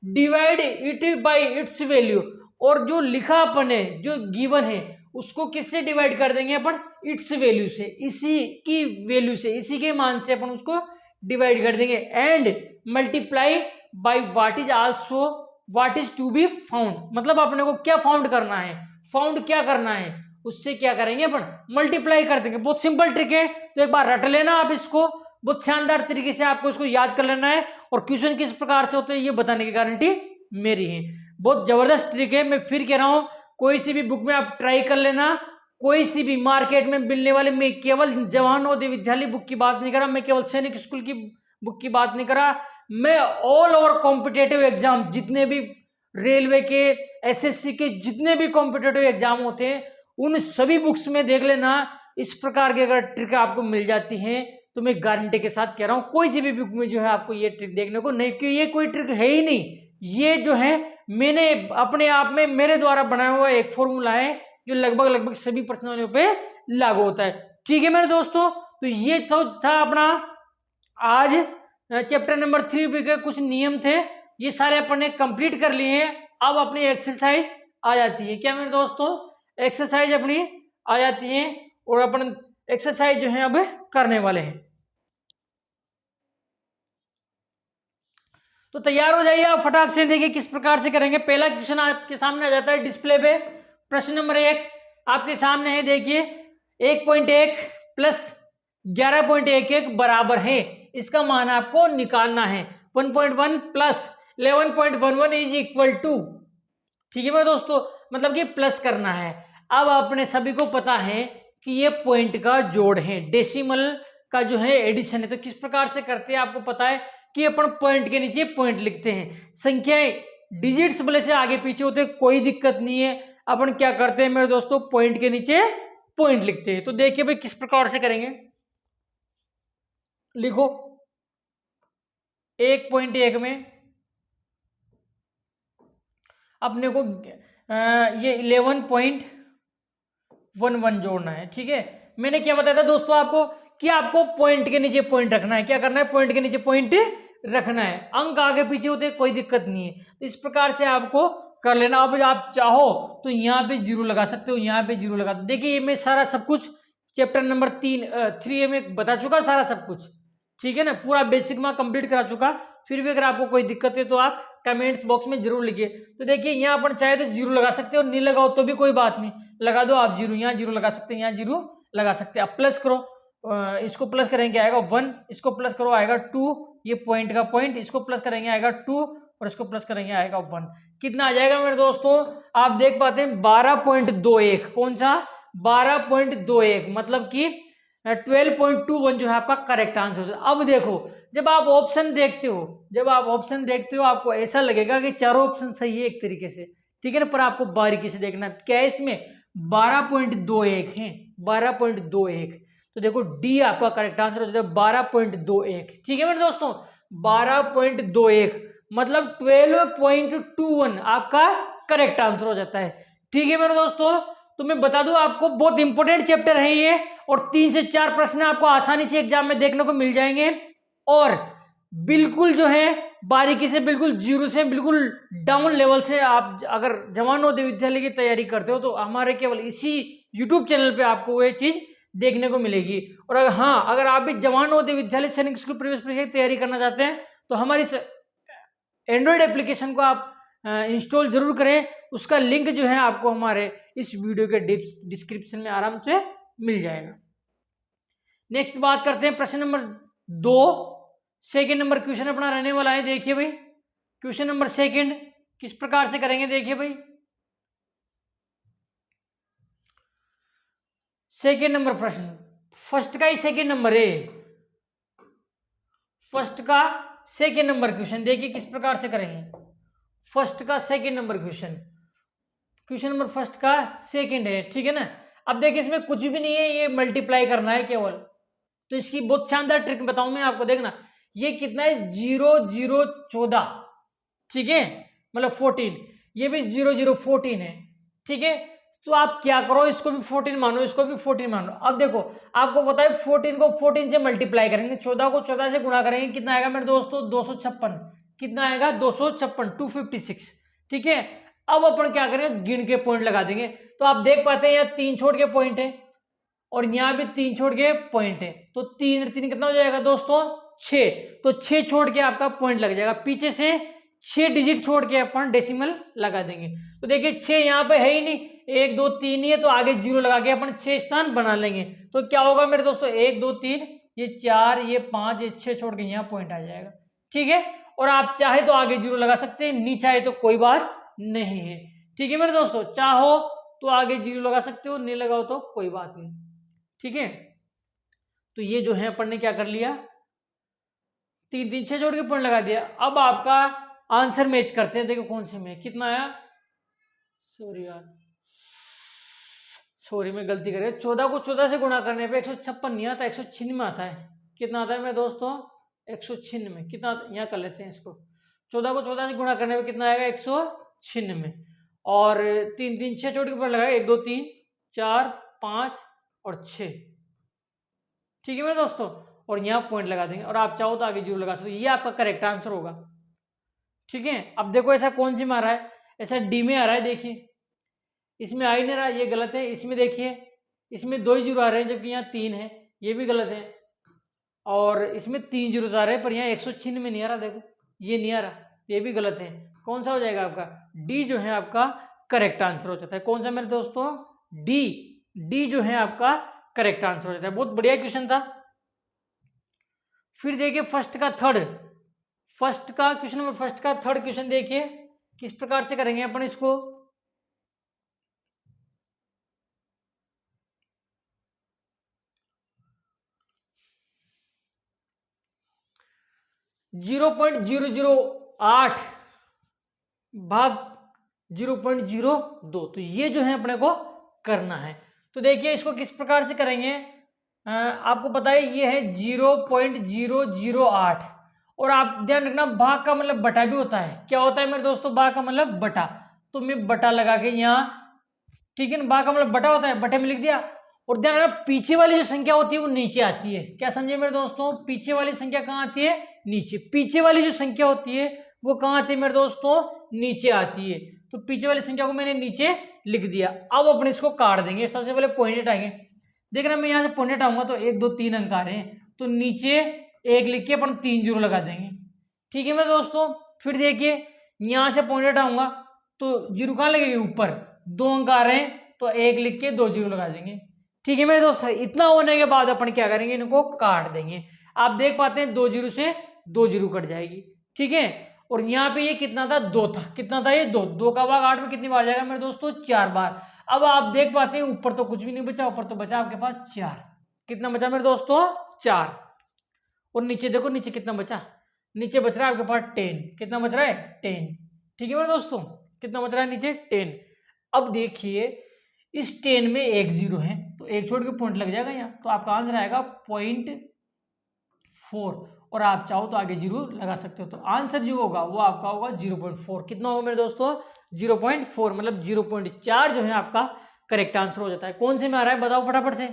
Divide it by it's value, और जो लिखा अपन है, जो गिवन है उसको किससे डिवाइड कर देंगे अपन, इट्स वैल्यू से, इसी की वैल्यू से, इसी के मान से अपन उसको डिवाइड कर देंगे। And multiply by what is also what is to be found, मतलब अपने को क्या फाउंड करना है, फाउंड क्या करना है, उससे क्या करेंगे अपन मल्टीप्लाई कर देंगे। बहुत सिंपल ट्रिक है, तो एक बार रट लेना आप इसको, बहुत शानदार तरीके से आपको इसको याद कर लेना है। और क्वेश्चन किस प्रकार से होते हैं ये बताने की गारंटी मेरी है। बहुत जबरदस्त ट्रिक है, मैं फिर कह रहा हूं, कोई सी भी बुक में आप ट्राई कर लेना, कोई सी भी मार्केट में मिलने वाले, मैं केवल जवाहर नवोदय विद्यालय बुक की बात नहीं कर रहा, मैं केवल सैनिक स्कूल की बुक की बात नहीं कर रहा, मैं ऑल ओवर कॉम्पिटेटिव एग्जाम, जितने भी रेलवे के, एसएससी के जितने भी कॉम्पिटेटिव एग्जाम होते हैं उन सभी बुक्स में देख लेना, इस प्रकार की अगर ट्रिक आपको मिल जाती है तो मैं गारंटी के साथ कह रहा हूं कोई सी भी बुक में जो है आपको ये ट्रिक देखने को नहीं, कि ये कोई ट्रिक है ही नहीं, ये जो है मैंने अपने आप में मेरे द्वारा बनाया हुआ एक फॉर्मूला है जो लगभग सभी प्रश्नों पे लागू होता है। ठीक है मेरे दोस्तों, तो ये तो था अपना आज चैप्टर नंबर 3 के कुछ नियम थे, ये सारे अपन ने कंप्लीट कर लिए हैं। अब अपनी एक्सरसाइज आ जाती है। क्या मेरे दोस्तों, एक्सरसाइज अपनी आ जाती है और अपन एक्सरसाइज जो है अब करने वाले हैं। तो तैयार हो जाइए आप फटाक से, देखिए किस प्रकार से करेंगे। पहला क्वेश्चन आपके सामने आ जाता है डिस्प्ले पे, प्रश्न नंबर 1 आपके सामने है। देखिए 1.1 प्लस 11.11 बराबर है, इसका मान आपको निकालना है। 1.1 प्लस 11.11 इज इक्वल टू, ठीक है मेरे दोस्तों, मतलब कि प्लस करना है। अब अपने सभी को पता है कि ये पॉइंट का जोड़ है, डेसिमल का जो है एडिशन है। तो किस प्रकार से करते हैं आपको पता है कि अपन पॉइंट के नीचे पॉइंट लिखते हैं। संख्याएं डिजिट्स भले से आगे पीछे होते कोई दिक्कत नहीं है, अपन क्या करते हैं मेरे दोस्तों, पॉइंट के नीचे पॉइंट लिखते हैं। तो देखिए भाई किस प्रकार से करेंगे, लिखो 1.1 में अपने को ये 11.11 जोड़ना है। ठीक है, मैंने क्या बताया था दोस्तों आपको कि आपको पॉइंट के नीचे पॉइंट रखना है। क्या करना है, पॉइंट के नीचे पॉइंट रखना है। अंक आगे पीछे होते कोई दिक्कत नहीं है, तो इस प्रकार से आपको कर लेना। अब आप चाहो तो यहाँ पे जीरो लगा सकते हो, यहाँ पे जीरो लगा दो। देखिए मैं सारा सब कुछ चैप्टर नंबर 3 में बता चुका सारा सब कुछ, ठीक है ना, पूरा बेसिक में कंप्लीट करा चुका। फिर भी अगर आपको कोई दिक्कत है तो आप कमेंट्स बॉक्स में जरूर लिखिए। तो देखिए यहाँ अपन चाहे तो 0 लगा सकते हो, नहीं लगाओ तो भी कोई बात नहीं, लगा दो आप 0, यहाँ 0 लगा सकते हैं, यहाँ 0 लगा सकते हैं। अब प्लस करो, इसको प्लस करेंगे आएगा 1, इसको प्लस करो आएगा 2, ये पॉइंट का पॉइंट, इसको प्लस करेंगे आएगा 2 और इसको प्लस करेंगे आएगा 1। कितना आ जाएगा मेरे दोस्तों, आप देख पाते हैं 12.21। कौन सा 12.21, मतलब कि 12.21 जो है आपका करेक्ट आंसर। अब देखो जब आप ऑप्शन देखते हो, आपको ऐसा लगेगा कि चारों ऑप्शन सही है एक तरीके से, ठीक है ना, पर आपको बारीकी से देखना क्या है इसमें 12.21 है, 12.21। तो देखो डी आपका करेक्ट आंसर हो जाता है 12.21, ठीक है मेरे दोस्तों, 12.21 मतलब 12.21 आपका करेक्ट आंसर हो जाता है, ठीक है मेरे दोस्तों। तो मैं बता दूं आपको बहुत इंपॉर्टेंट चैप्टर है ये, और 3 से 4 प्रश्न आपको आसानी से एग्जाम में देखने को मिल जाएंगे, और बिल्कुल जो है बारीकी से, बिल्कुल जीरो से बिल्कुल डाउन लेवल से आप अगर जवान नवोदय विद्यालय की तैयारी करते हो तो हमारे केवल इसी यूट्यूब चैनल पे आपको वो चीज देखने को मिलेगी। और अगर हाँ, अगर आप भी जवान नवोदय विद्यालय सैनिक स्कूल प्रवेश परीक्षा की तैयारी करना चाहते हैं तो हमारी एंड्रॉयड एप्लीकेशन को आप इंस्टॉल जरूर करें, उसका लिंक जो है आपको हमारे इस वीडियो के डिस्क्रिप्शन में आराम से मिल जाएगा। नेक्स्ट बात करते हैं प्रश्न नंबर 2, सेकेंड नंबर क्वेश्चन अपना रहने वाला है। देखिए भाई क्वेश्चन नंबर सेकेंड किस प्रकार से करेंगे, देखिए भाई सेकेंड नंबर प्रश्न, फर्स्ट का ही सेकेंड नंबर है, फर्स्ट का सेकेंड नंबर क्वेश्चन देखिए किस प्रकार से करेंगे। फर्स्ट का second number question, question number first का सेकेंड है, ठीक है ना। अब देखिए इसमें कुछ भी नहीं है, ये मल्टीप्लाई करना है केवल, तो इसकी बहुत शानदार ट्रिक बताऊं मैं आपको, देखना ये कितना है 0 0 14, ठीक है, मतलब 14, ये भी 0 0 14 है, ठीक है। तो आप क्या करो, इसको भी 14 मानो, इसको भी 14 मानो। अब देखो आपको पता है 14 को 14 से मल्टीप्लाई करेंगे, 14 को 14 से गुणा करेंगे, कितना आएगा मेरे दोस्तों 256, कितना आएगा 256, 256, ठीक है। अब अपन क्या करेंगे, गिन के पॉइंट लगा देंगे। तो आप देख पाते हैं यहाँ 3 छोड़ के पॉइंट है और यहाँ भी 3 छोड़ के पॉइंट है, तो 3 3 कितना हो जाएगा दोस्तों 6, तो 6 छोड़ के आपका पॉइंट लग जाएगा, पीछे से 6 डिजिट छोड़ के अपन डेसिमल लगा देंगे। तो देखिए 6 यहाँ पे है ही नहीं, 1 2 3 ही है, तो आगे 0 लगा के अपन 6 स्थान बना लेंगे। तो क्या होगा मेरे दोस्तों 1 2 3, ये 4, ये 5, ये 6 छोड़ के यहाँ पॉइंट आ जाएगा, ठीक है। और आप चाहे तो आगे 0 लगा सकते हैं, नहीं चाहे तो कोई बात नहीं है, ठीक है मेरे दोस्तों। चाहो तो आगे 0 लगा सकते हो, नहीं लगाओ तो कोई बात नहीं, ठीक है। तो ये जो है अपन ने क्या कर लिया, 3 3 6 जोड़ के पॉइंट लगा दिया। अब आपका आंसर मैच करते हैं, देखो कौन से में कितना आया, सॉरी यार, सॉरी मैं गलती कर रहा, 14 को 14 से गुणा करने पे 156 नहीं आता, 196 आता है। कितना आता है मेरे दोस्तों 196, कितना यहाँ कर लेते हैं इसको, 14 को 14 से गुणा करने पे कितना आएगा 196, और 3 3 6 जोड़ के ऊपर लगाएगा, 1 2 3 4 5 और 6, ठीक है मेरे दोस्तों, और यहाँ पॉइंट लगा देंगे, और आप चाहो तो आगे 0 लगा सकते हो, ये आपका करेक्ट आंसर होगा, ठीक है। अब देखो ऐसा कौन सी में आ रहा है, ऐसा डी में आ रहा है, देखिए इसमें आ ही नहीं रहा, ये गलत है। इसमें देखिए इसमें 2 ही 0 आ रहे हैं, जबकि यहाँ 3 है, ये भी गलत है। और इसमें 3 0 आ रहे हैं, पर यहाँ 196 में नहीं आ रहा, देखो ये नहीं आ रहा, ये भी गलत है। कौन सा हो जाएगा आपका, डी जो है आपका करेक्ट आंसर हो जाता है। कौन सा मेरे दोस्तों, डी जो है आपका करेक्ट आंसर हो जाता है। बहुत बढ़िया क्वेश्चन था। फिर देखिए फर्स्ट का थर्ड, फर्स्ट का क्वेश्चन नंबर फर्स्ट का थर्ड क्वेश्चन देखिए किस प्रकार से करेंगे अपन इसको। 0.008 भाग 0.02, तो ये जो है अपने को करना है। तो देखिए इसको किस प्रकार से करेंगे, आपको पता है ये है 0.008, और आप ध्यान रखना भाग का मतलब बटा भी होता है। क्या होता है मेरे दोस्तों, भाग का मतलब बटा, तो मैं बटा लगा के यहाँ, ठीक है ना, भाग का मतलब बटा होता है, बटे में लिख दिया। और ध्यान रखना पीछे वाली जो संख्या होती है वो नीचे आती है, क्या समझे मेरे दोस्तों, पीछे वाली संख्या कहाँ आती है, नीचे। पीछे वाली जो संख्या होती है वो कहाँ आती है मेरे दोस्तों, नीचे आती है। तो पीछे वाली संख्या को मैंने नीचे लिख दिया। अब अपन इसको काट देंगे, सबसे पहले पॉइंट हटाएंगे। देखना मैं यहाँ से पॉइंट हटाऊंगा तो 1 2 3 अंक आ रहे हैं, तो नीचे 1 लिख के अपन 3 0 लगा देंगे, ठीक है मेरे दोस्तों। फिर देखिए यहाँ से पॉइंट हटाऊंगा तो जीरो कहाँ लगेगी, ऊपर। 2 अंक आ रहे हैं तो 1 लिख के 2 जीरो लगा देंगे। ठीक है मेरे दोस्त, इतना होने के बाद अपन क्या करेंगे, इनको काट देंगे। आप देख पाते हैं 2 जीरो से 2 जीरो कट जाएगी। ठीक है, और यहाँ पे ये कितना था, 2 था। कितना था ये, 2। 2 का भाग 8 में कितनी बार जाएगा मेरे दोस्तों, 4 बार। अब आप देख पाते हैं ऊपर तो कुछ भी नहीं बचा, ऊपर तो बचा आपके पास 4। कितना बचा मेरे दोस्तों, 4। और नीचे देखो, नीचे कितना बचा, नीचे बच रहा है आपके पास 10। कितना बच रहा है, 10। ठीक है मेरे दोस्तों, कितना बच रहा है नीचे, 10। अब देखिए इस 10 में एक जीरो है तो एक छोड़ के पॉइंट लग जाएगा यहाँ, तो आपका आंसर आएगा 0.4। और आप चाहो तो आगे जीरो लगा सकते हो, तो आंसर जो होगा वो आपका होगा 0.4। कितना होगा मेरे दोस्तों, 0.4, मतलब 0.4 जो है आपका करेक्ट आंसर हो जाता है। कौन से में आ रहा है बताओ फटाफट से,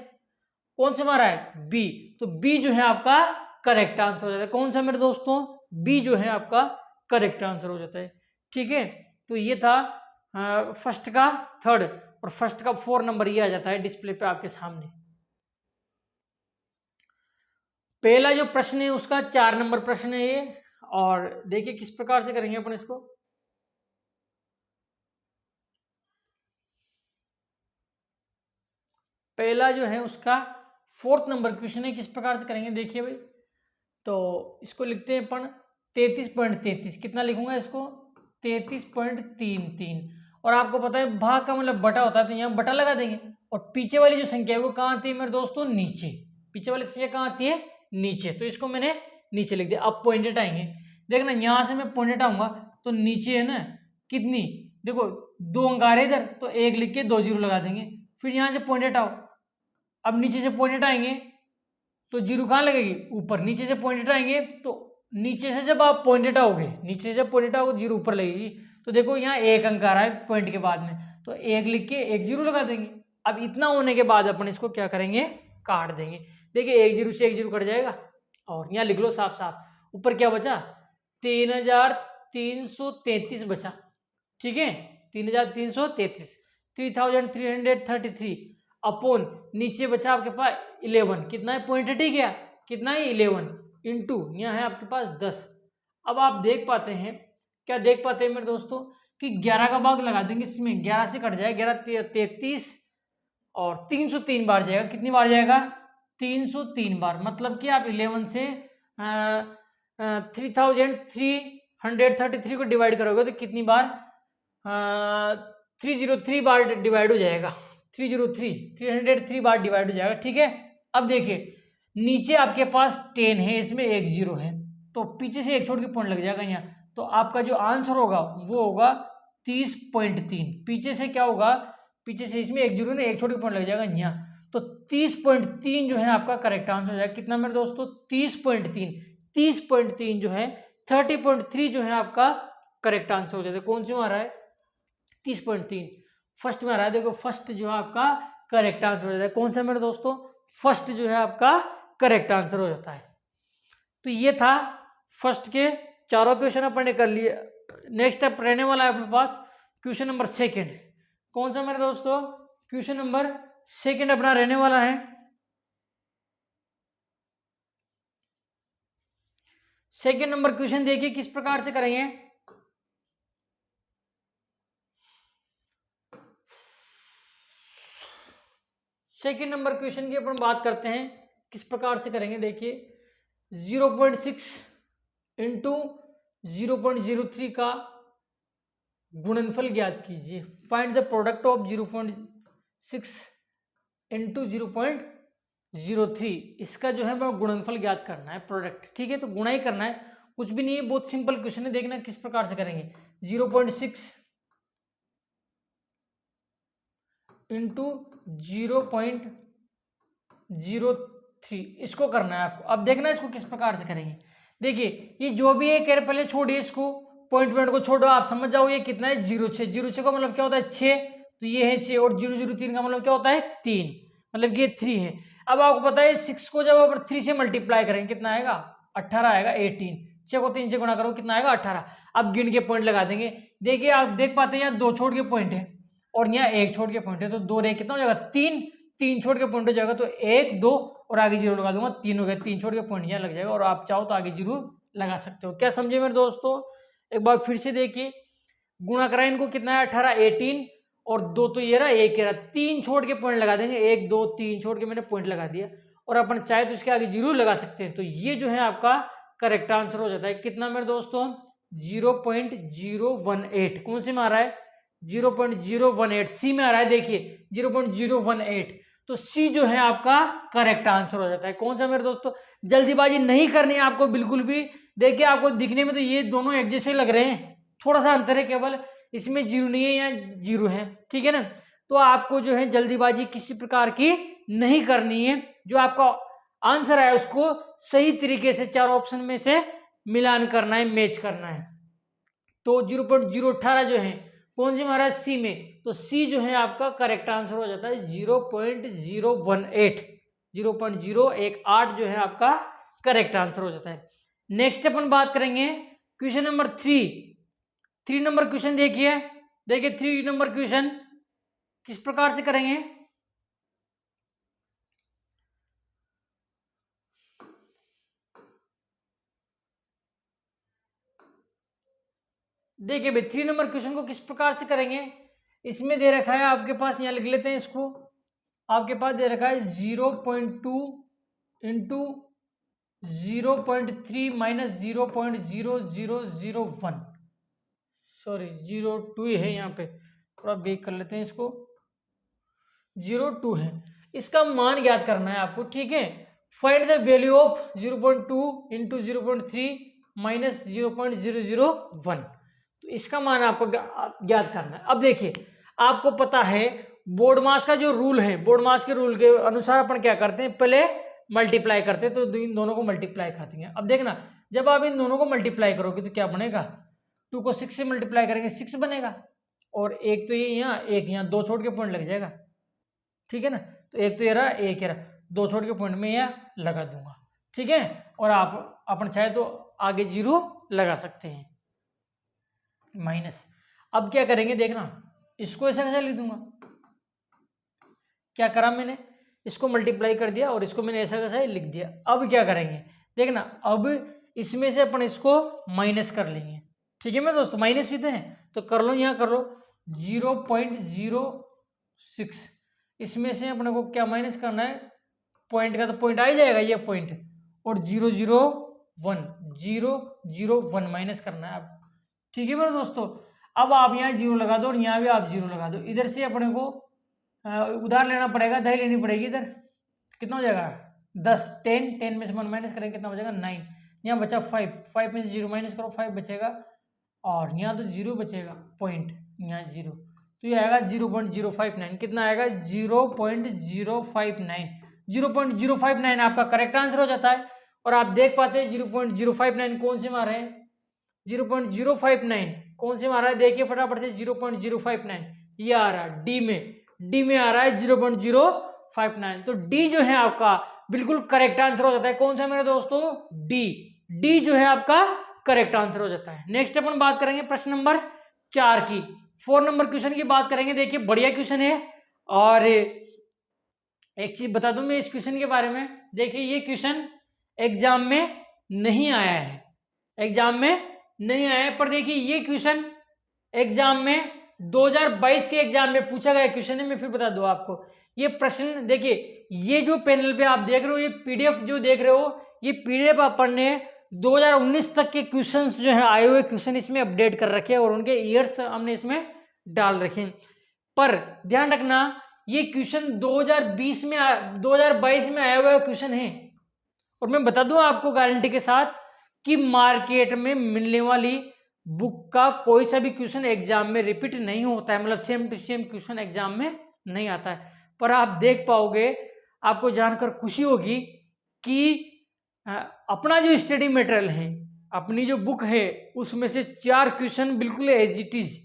कौन से में आ रहा है, बी। तो बी जो है आपका करेक्ट आंसर हो जाता है। कौन सा मेरे दोस्तों, बी जो है आपका करेक्ट आंसर हो जाता है। ठीक है, तो ये था फर्स्ट का थर्ड, और फर्स्ट का 4 नंबर ये आ जाता है डिस्प्ले पे आपके सामने। पहला जो प्रश्न है उसका 4 नंबर प्रश्न है ये, और देखिए किस प्रकार से करेंगे अपन इसको। पहला जो है उसका 4th नंबर क्वेश्चन है, किस प्रकार से करेंगे देखिए भाई। तो इसको लिखते हैं अपन 33.33। कितना लिखूंगा इसको, 33.33। और आपको पता है भाग का मतलब बटा होता है, तो यहाँ बटा लगा देंगे। और पीछे वाली जो संख्या है वो कहाँ आती है मेरे दोस्तों, नीचे। पीछे वाली संख्या कहाँ आती है, नीचे, तो इसको मैंने नीचे लिख दिया। अब पॉइंट हटाएंगे, देखना यहाँ से मैं पॉइंट हटाऊंगा तो नीचे है ना कितनी, देखो 2 अंक आ रहे इधर, तो 1 लिख के 2 जीरो लगा देंगे। फिर यहाँ से पॉइंट हटाओ, अब नीचे से पॉइंट हटाएंगे तो जीरो कहाँ लगेगी, ऊपर। नीचे से पॉइंट हटाएंगे तो नीचे से जब आप पॉइंट हटाओगे, नीचे से जब पॉइंट हटाओगे जीरो ऊपर लगेगी। तो देखो यहाँ 1 अंक आ रहा है पॉइंट के बाद में, तो 1 लिख के 1 जीरो लगा देंगे। अब इतना होने के बाद अपन इसको क्या करेंगे, काट देंगे। देखिए 1 जीरो से 1 जीरो कट जाएगा, और यहाँ लिख लो साफ साफ, ऊपर क्या बचा, 3333 बचा। ठीक है, 3333, 3333 अपॉन नीचे बचा आपके पास 11। कितना है, पॉइंट हटी गया, कितना है 11 इंटू यहाँ है आपके पास 10। अब आप देख पाते हैं, क्या देख पाते हैं मेरे दोस्तों, कि 11 का भाग लगा देंगे इसमें, 11 से कट जाएगा 11 33, और 303 बार जाएगा। कितनी बार जाएगा, 303 बार। मतलब कि आप 11 से 3333 को डिवाइड करोगे तो कितनी बार, 303 बार डिवाइड हो जाएगा। 303 बार डिवाइड हो जाएगा। ठीक है, अब देखिए नीचे आपके पास 10 है, इसमें 1 जीरो है, तो पीछे से एक छोड़ के पॉइंट लग जाएगा यहाँ, तो आपका जो आंसर होगा वो होगा 30.3। पीछे से क्या होगा, पीछे से इसमें 1 जीरो ने एक छोड़ के पॉइंट लग जाएगा यहाँ, तो 30.3 जो है आपका करेक्ट आंसर हो जाएगा। कितना मेरे दोस्तों, 30.3। 30.3 जो है 30.3 जो है आपका करेक्ट आंसर हो जाता है। कौन सी में आ रहा है, 30.3 फर्स्ट में आ रहा है। देखो फर्स्ट जो है आपका करेक्ट आंसर हो जाता है। कौन सा मेरे दोस्तों, फर्स्ट जो है आपका करेक्ट आंसर हो जाता है। तो ये था फर्स्ट के चारों क्वेश्चन अपन ने कर लिए। नेक्स्ट अब रहने वाला है अपने पास क्वेश्चन नंबर 2। कौन सा मेरे दोस्तों, क्वेश्चन नंबर 2 अपना रहने वाला है। सेकेंड नंबर क्वेश्चन देखिए किस प्रकार से करेंगे। सेकेंड नंबर क्वेश्चन की अपन बात करते हैं, किस प्रकार से करेंगे देखिए। 0.6 इंटू 0.03 का गुणनफल ज्ञात कीजिए। Find the product of 0.6 into 0.03। इसका जो है वो गुणनफल ज्ञात करना है, प्रोडक्ट। ठीक है, तो गुणा ही करना है, कुछ भी नहीं है, बहुत सिंपल क्वेश्चन है। देखना किस प्रकार से करेंगे। 0.6 इंटू 0.03 इसको करना है आपको। अब देखना इसको किस प्रकार से करेंगे। देखिए ये जो भी है कह रहे, पहले छोड़िए इसको, पॉइंट को छोड़ो, आप समझ जाओ ये कितना है, 0.6। 0.6 का मतलब क्या होता है, 6, तो ये है 6, और 0.03 का मतलब क्या होता है, 3, मतलब ये 3 है। अब आपको पता है 6 को जब आप 3 से मल्टीप्लाई करेंगे कितना आएगा, 18 आएगा। 18, 6 को 3 से गुणा करो कितना आएगा, 18। अब गिन के पॉइंट लगा देंगे। देखिए आप देख पाते हैं यहाँ 2 छोड़ के पॉइंट है और यहाँ 1 छोड़ के पॉइंट है, तो 2 रे कितना हो जाएगा, 3। 3 छोड़ के पॉइंट हो जाएगा तो 1 2 और आगे 0 लगा दूंगा, 3 हो गया। 3 छोड़ के पॉइंट यहाँ लग जाएगा, और आप चाहो तो आगे 0 लगा सकते हो। क्या समझे मेरे दोस्तों, एक बार फिर से देखिए, गुणा करा इनको, कितना है 18, 18 और 2 तो ये रहा, 1 ये रहा, 3 छोड़ के पॉइंट लगा देंगे, 1 2 3 छोड़ के मैंने पॉइंट लगा दिया, और अपन चाहे तो इसके आगे 0 लगा सकते हैं। तो ये जो है आपका करेक्ट आंसर हो जाता है। कितना मेरे दोस्तों? 0.018। कौन से में आ रहा है? 0.018। सी में आ रहा है, देखिए 0.018। तो सी जो है आपका करेक्ट आंसर हो जाता है। कौन सा मेरे दोस्तों? जल्दीबाजी नहीं करनी है आपको बिल्कुल भी। देखिए आपको दिखने में तो ये दोनों एक जैसे लग रहे हैं, थोड़ा सा अंतर है केवल, इसमें 0 नहीं है, यहाँ 0 है, ठीक है ना। तो आपको जो है जल्दीबाजी किसी प्रकार की नहीं करनी है। जो आपका आंसर है उसको सही तरीके से चार ऑप्शन में से मिलान करना है, मैच करना है। तो 0.018 जो है कौन सी मारा है? सी में। तो सी जो है आपका करेक्ट आंसर हो जाता है 0.018। 0.018 जो है आपका करेक्ट आंसर हो जाता है। नेक्स्ट अपन बात करेंगे क्वेश्चन नंबर 3 नंबर क्वेश्चन देखिए। 3 नंबर क्वेश्चन किस प्रकार से करेंगे? देखिए भाई 3 नंबर क्वेश्चन को किस प्रकार से करेंगे। इसमें दे रखा है आपके पास, यहाँ लिख लेते हैं इसको, आपके पास दे रखा है 0.2 इंटू 0.3 माइनस 0.0001, सॉरी 0.2 है, यहाँ पे थोड़ा बेक कर लेते हैं इसको, 0.2 है। इसका मान ज्ञात करना है आपको, ठीक है। Find the value of 0.2 into 0.3 minus 0.001। तो इसका मान आपको ज्ञात करना है। अब देखिए आपको पता है बोर्ड मास का जो रूल है, बोर्ड मास के रूल के अनुसार अपन क्या करते हैं, पहले मल्टीप्लाई करते हैं। तो इन दोनों को मल्टीप्लाई करते हैं। अब देखना, जब आप इन दोनों को मल्टीप्लाई करोगे तो क्या बनेगा? 2 को 6 से मल्टीप्लाई करेंगे 6 बनेगा, और एक तो ये यहाँ, एक यहाँ, 2 छोड़ के पॉइंट लग जाएगा, ठीक है ना। तो एक तो ये रहा, एक ये रहा, 2 छोड़ के पॉइंट में यहाँ लगा दूंगा, ठीक है। और आप अपन चाहे तो आगे 0 लगा सकते हैं, माइनस। अब क्या करेंगे देखना, इसको ऐसा कैसे लिख दूंगा, क्या करा मैंने, इसको मल्टीप्लाई कर दिया और इसको मैंने ऐसा कैसा लिख दिया। अब क्या करेंगे देखना, अब इसमें से अपन इसको माइनस कर लेंगे, ठीक है मेरे दोस्तों। माइनस सीधे हैं तो कर लो, यहाँ कर लो 0.06। इसमें से अपने को क्या माइनस करना है, पॉइंट का तो पॉइंट आ ही जाएगा ये पॉइंट, और 001 माइनस करना है आप, ठीक है मेरे दोस्तों। अब आप यहाँ 0 लगा दो और यहाँ भी आप 0 लगा दो। इधर से अपने को उधार लेना पड़ेगा, दही लेनी पड़ेगी। इधर कितना हो जाएगा 10, 10 में से 1 माइनस करेंगे कितना बचेगा 9। यहाँ बचा 5 में से 0 माइनस करो 5 बचेगा, और यहाँ तो 0 बचेगा पॉइंट, यहाँ 0, तो ये आएगा 0.059। कितना आएगा 0.059। 0.059 आपका करेक्ट आंसर हो जाता है। और आप देख पाते हैं 0.059 कौन से मार रहे हैं, 0.059 कौन से मारा है, देखिए फटाफट से 0.059 ये आ रहा है डी में आ रहा है 0.059। तो डी जो है आपका बिल्कुल करेक्ट आंसर हो जाता है। कौन सा मेरे दोस्तों? डी जो है आपका करेक्ट आंसर हो जाता है। नेक्स्ट अपन बात करेंगे प्रश्न नंबर 4 की, 4 नंबर क्वेश्चन की बात करेंगे। देखिए बढ़िया क्वेश्चन है, और एक चीज बता दूं मैं इस क्वेश्चन के बारे में। देखिए ये क्वेश्चन एग्जाम में नहीं आया है, एग्जाम में नहीं आया है, पर देखिए ये क्वेश्चन एग्जाम में 2022 के एग्जाम में पूछा गया क्वेश्चन है। मैं फिर बता दूं आपको ये प्रश्न। देखिए ये जो पैनल पे आप देख रहे हो, ये पीडीएफ जो देख रहे हो, ये पीडीएफ अपन ने 2019 तक के क्वेश्चंस जो है आए हुए क्वेश्चन इसमें अपडेट कर रखे हैं, और उनके ईयर्स हमने इसमें डाल रखे हैं। पर ध्यान रखना ये क्वेश्चन 2022 में आया हुआ क्वेश्चन है। और मैं बता दूं आपको गारंटी के साथ कि मार्केट में मिलने वाली बुक का कोई सा भी क्वेश्चन एग्जाम में रिपीट नहीं होता है, मतलब same to same question exam में नहीं आता है। पर आप देख पाओगे, आपको जानकर खुशी होगी कि अपना जो स्टडी मटेरियल है, अपनी जो बुक है, उसमें से 4 क्वेश्चन बिल्कुल एज इट इज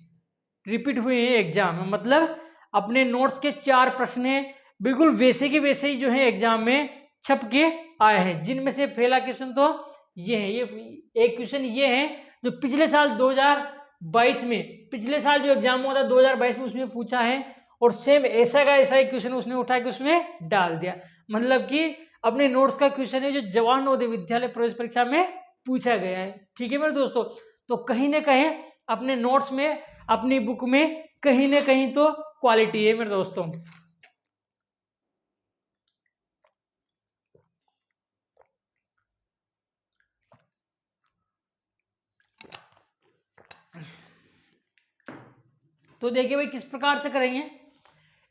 रिपीट हुए हैं एग्जाम में। मतलब अपने नोट्स के 4 प्रश्न हैं बिल्कुल वैसे के वैसे ही जो है एग्जाम में छप के आए हैं। जिनमें से पहला क्वेश्चन तो ये है, ये एक क्वेश्चन ये है जो पिछले साल 2022 में, पिछले साल जो एग्जाम हुआ था 2022 में, उसमें पूछा है, और सेम ऐसा का ऐसा ही क्वेश्चन उसने उठा के उसमें डाल दिया। मतलब कि अपने नोट्स का क्वेश्चन है जो जवाहर नवोदय विद्यालय प्रवेश परीक्षा में पूछा गया है, ठीक है मेरे दोस्तों। तो कहीं ना कहीं अपने नोट्स में, अपनी बुक में कहीं ना कहीं तो क्वालिटी है मेरे दोस्तों। तो देखिए भाई किस प्रकार से करेंगे,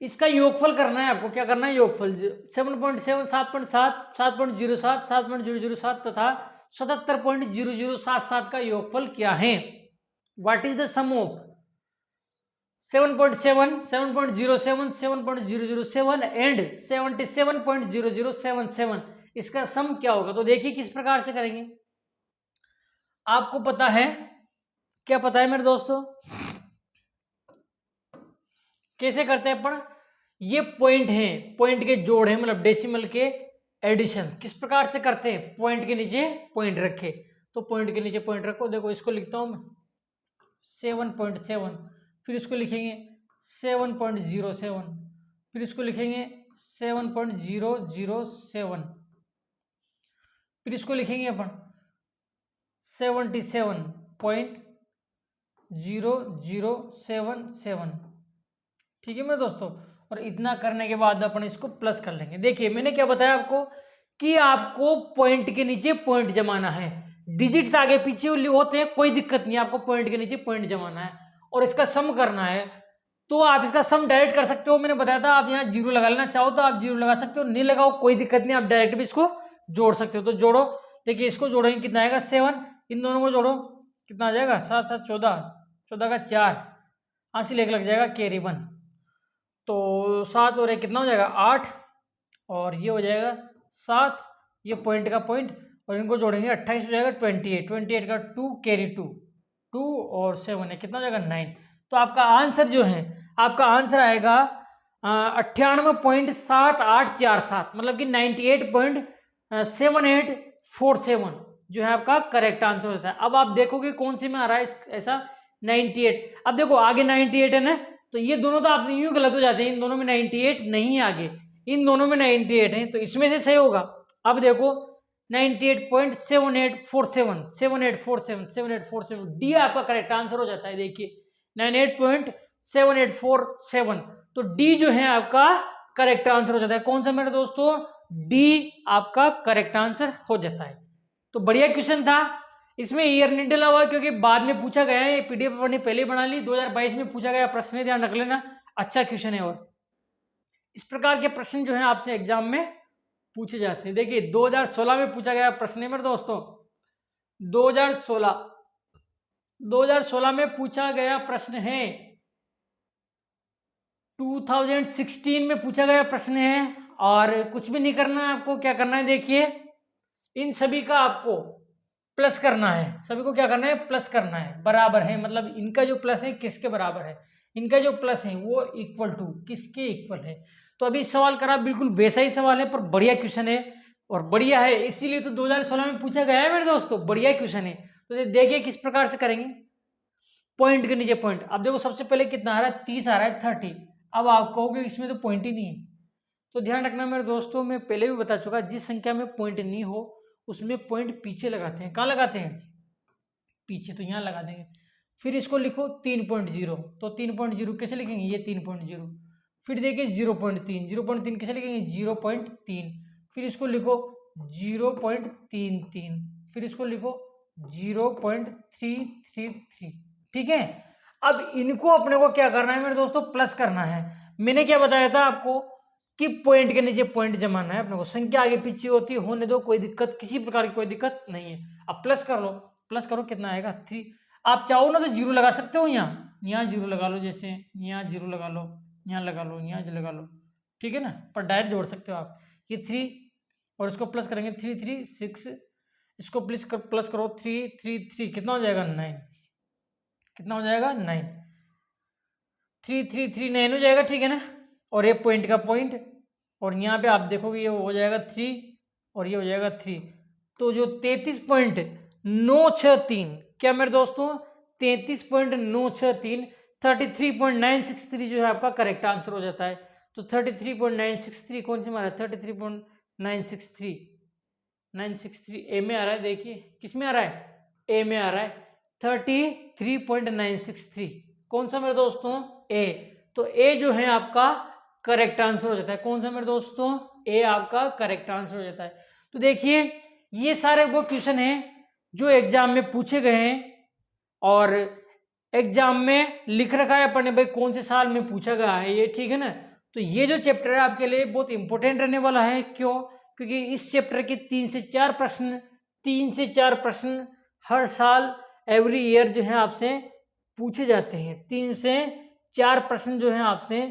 इसका योगफल करना है आपको। क्या करना है, योगफल 7.7, 7.7, 7.07, 7.007 तथा 77.0077 का योगफल क्या है। What is the sum of 7.7, 7.07, 7.007 and 77.0077, इसका सम क्या होगा। तो देखिए किस प्रकार से करेंगे। आपको पता है, क्या पता है मेरे दोस्तों, कैसे करते हैं अपन, ये पॉइंट हैं, पॉइंट के जोड़ हैं, मतलब डेसिमल के एडिशन। किस प्रकार से करते हैं, पॉइंट के नीचे पॉइंट रखे, तो पॉइंट के नीचे पॉइंट रखो। देखो इसको लिखता हूं मैं 7.7, फिर इसको लिखेंगे 7.07, फिर इसको लिखेंगे 7.007, फिर इसको लिखेंगे अपन 77.0077। ठीक है मेरे दोस्तों, और इतना करने के बाद अपन इसको प्लस कर लेंगे। देखिए मैंने क्या बताया आपको कि आपको पॉइंट के नीचे पॉइंट जमाना है, डिजिट्स आगे पीछे होते हैं कोई दिक्कत नहीं, आपको पॉइंट के नीचे पॉइंट जमाना है और इसका सम करना है। तो आप इसका सम डायरेक्ट कर सकते हो, मैंने बताया था आप यहाँ जीरो लगा लेना चाहो तो आप जीरो लगा सकते हो, नहीं लगाओ कोई दिक्कत नहीं, आप डायरेक्ट भी इसको जोड़ सकते हो। तो जोड़ो, देखिए इसको जोड़ेंगे कितना आएगा 7, इन दोनों को जोड़ो कितना आ जाएगा 7 7 14, 14 का 4, हासिल एक लग जाएगा कैरी 1, तो 7 और 1 कितना हो जाएगा 8, और ये हो जाएगा 7, ये पॉइंट का पॉइंट, और इनको जोड़ेंगे 28 हो जाएगा 28, 28 का 2 कैरी 2, 2 और 7 है कितना हो जाएगा 9। तो आपका आंसर जो है, आपका आंसर आएगा 98.7847, मतलब कि 98.7847 जो है आपका करेक्ट आंसर होता है। अब आप देखोगे कौन सी में आ रहा है ऐसा 98। अब देखो आगे 98 है ना, तो ये दोनों तो आप यूं गलत हो जाते हैं, इन दोनों में 98 नहीं है आगे, इन दोनों में 98 है, तो इसमें से सही होगा। अब देखो 98.7847, 7847, 7847 डी आपका करेक्ट आंसर हो जाता है। देखिए 98.7847, तो डी जो है आपका करेक्ट आंसर हो जाता है। कौन सा मेरे दोस्तों, डी आपका करेक्ट आंसर हो जाता है। तो बढ़िया क्वेश्चन था, इसमें ईयर नहीं डला हुआ क्योंकि बाद में पूछा गया है, पीडीएफ अपनी पहले ही बना ली, 2022 में पूछा गया प्रश्न, ध्यान रख लेना, अच्छा क्वेश्चन है। और इस प्रकार के प्रश्न जो है आपसे एग्जाम में पूछे जाते हैं। देखिए 2016 में पूछा गया प्रश्न है मेरे दोस्तों, 2016 में पूछा गया प्रश्न है, 2016 में पूछा गया प्रश्न है। और कुछ भी नहीं करना है आपको, क्या करना है देखिए, इन सभी का आपको प्लस करना है, सभी को क्या करना है प्लस करना है, बराबर है, मतलब इनका जो प्लस है किसके बराबर है, इनका जो प्लस है वो इक्वल टू किसके इक्वल है। तो अभी सवाल करा बिल्कुल वैसा ही सवाल है, पर बढ़िया क्वेश्चन है और बढ़िया है, इसीलिए तो 2016 में पूछा गया है मेरे दोस्तों, बढ़िया क्वेश्चन है। तो देखिए किस प्रकार से करेंगे, पॉइंट के नीचे पॉइंट। अब देखो सबसे पहले कितना आ रहा है 30 आ रहा है 30, अब आप कहोगे इसमें तो पॉइंट ही नहीं है, तो ध्यान रखना मेरे दोस्तों, मैं पहले भी बता चुका, जिस संख्या में पॉइंट नहीं हो उसमें पॉइंट पीछे लगाते हैं। कहाँ लगाते हैं, पीछे, तो यहाँ लगा देंगे। फिर इसको लिखो 3.0, तो 3.0 कैसे लिखेंगे, ये 3.0, फिर देखिए 0.3, 0.3 कैसे लिखेंगे 0.3, फिर इसको लिखो 0.33, फिर इसको लिखो 0.333। ठीक है, अब इनको अपने को क्या करना है मेरे दोस्तों, प्लस करना है। मैंने क्या बताया था आपको कि पॉइंट के नीचे पॉइंट जमाना है अपने को, संख्या आगे पीछे होती है होने दो, कोई दिक्कत, किसी प्रकार की कोई दिक्कत नहीं है। अब प्लस कर लो, प्लस करो कितना आएगा 3, आप चाहो ना तो जीरो लगा सकते हो, यहाँ जीरो लगा लो, जैसे यहाँ जीरो लगा लो, यहाँ लगा लो, यहाँ लगा लो, ठीक है ना, पर डायरेक्ट जोड़ सकते हो आप। ये 3 और इसको प्लस करेंगे 3 3 6, इसको प्लस करो 3 3 3, कितना हो जाएगा 9, कितना हो जाएगा 9, 3 3 3 9 हो जाएगा, ठीक है ना। और ये पॉइंट का पॉइंट, और यहाँ पे आप देखोगे ये हो जाएगा 3 और ये हो जाएगा 3, तो जो 33.963, क्या मेरे दोस्तों 33.963, 33.963 जो है आपका करेक्ट आंसर हो जाता है। तो 33.963 कौन सी मारा है, 33.963, 963 ए में आ रहा है, देखिए किस में आ रहा है, ए में आ रहा है, 33.963। कौन सा मेरे दोस्तों? ए। तो ए जो है आपका करेक्ट आंसर हो जाता है। कौन सा मेरे दोस्तों? ए आपका करेक्ट आंसर हो जाता है। तो देखिए ये सारे वो क्वेश्चन हैं जो एग्जाम में पूछे गए हैं और एग्जाम में लिख रखा है अपन ने भाई कौन से साल में पूछा गया है ये, ठीक है ना। तो ये जो चैप्टर है आपके लिए बहुत इंपॉर्टेंट रहने वाला है। क्यों? क्योंकि इस चैप्टर के 3 से 4 प्रश्न हर साल एवरी ईयर जो है आपसे पूछे जाते हैं। 3 से 4 प्रश्न जो है आपसे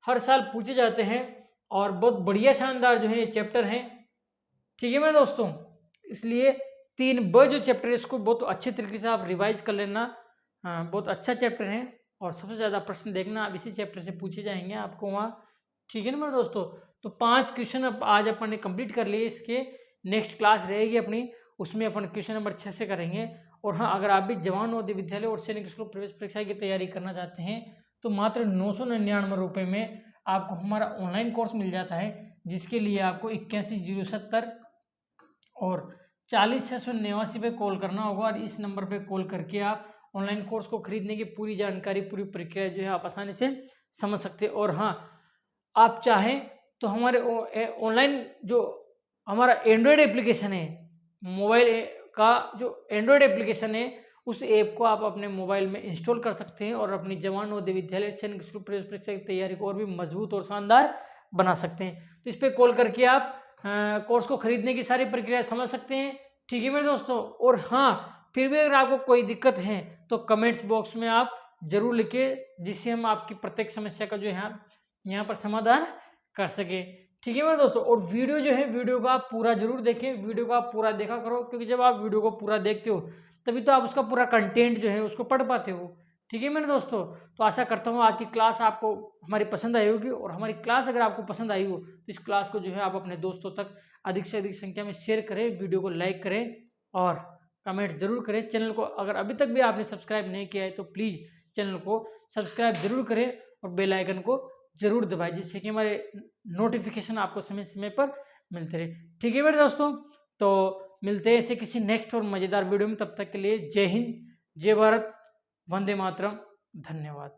हर साल पूछे जाते हैं और बहुत बढ़िया शानदार जो है ये चैप्टर है, ठीक है मेरे दोस्तों। इसलिए 3B जो चैप्टर है इसको बहुत अच्छे तरीके से आप रिवाइज कर लेना। हाँ, बहुत अच्छा चैप्टर है और सबसे ज़्यादा प्रश्न देखना अब इसी चैप्टर से पूछे जाएंगे आपको वहाँ, ठीक है ना मेरे दोस्तों। तो 5 क्वेश्चन अब आज अपन ने कंप्लीट कर लिए। इसके नेक्स्ट क्लास रहेगी अपनी, उसमें अपन क्वेश्चन नंबर 6 से करेंगे। और हाँ, अगर आप भी जवान नवोदय विद्यालय और सैनिक स्कूल प्रवेश परीक्षा की तैयारी करना चाहते हैं तो मात्र 999 रुपये में आपको हमारा ऑनलाइन कोर्स मिल जाता है, जिसके लिए आपको 81 070 और 40 689 पे कॉल करना होगा। और इस नंबर पे कॉल करके आप ऑनलाइन कोर्स को खरीदने की पूरी जानकारी, पूरी प्रक्रिया जो है आप आसानी से समझ सकते हैं। और हाँ, आप चाहें तो हमारे ऑनलाइन जो हमारा एंड्रॉयड एप्लीकेशन है, मोबाइल का जो एंड्रॉयड एप्लीकेशन है, उस ऐप को आप अपने मोबाइल में इंस्टॉल कर सकते हैं और अपनी जवान नवोदय विद्यालय सैनिक स्कूल प्रवेश परीक्षा की तैयारी को और भी मजबूत और शानदार बना सकते हैं। तो इस पर कॉल करके आप कोर्स को खरीदने की सारी प्रक्रिया समझ सकते हैं, ठीक है मेरे दोस्तों। और हाँ, फिर भी अगर आपको कोई दिक्कत है तो कमेंट्स बॉक्स में आप जरूर लिखें, जिससे हम आपकी प्रत्येक समस्या का जो है यहाँ पर समाधान कर सके, ठीक है मेरे दोस्तों। और वीडियो जो है, वीडियो को आप पूरा जरूर देखें, वीडियो को आप पूरा देखा करो, क्योंकि जब आप वीडियो को पूरा देखते हो तभी तो आप उसका पूरा कंटेंट जो है उसको पढ़ पाते हो, ठीक है मेरे दोस्तों। तो आशा करता हूँ आज की क्लास आपको हमारी पसंद आई होगी। और हमारी क्लास अगर आपको पसंद आई हो तो इस क्लास को जो है आप अपने दोस्तों तक अधिक से अधिक संख्या में शेयर करें, वीडियो को लाइक करें और कमेंट जरूर करें। चैनल को अगर अभी तक भी आपने सब्सक्राइब नहीं किया है तो प्लीज़ चैनल को सब्सक्राइब जरूर करें और बेल आइकन को जरूर दबाएं, जिससे कि हमारे नोटिफिकेशन आपको समय समय पर मिलते रहे, ठीक है मेरे दोस्तों। तो मिलते हैं ऐसे किसी नेक्स्ट और मज़ेदार वीडियो में। तब तक के लिए जय हिंद, जय भारत, वंदे मातरम, धन्यवाद।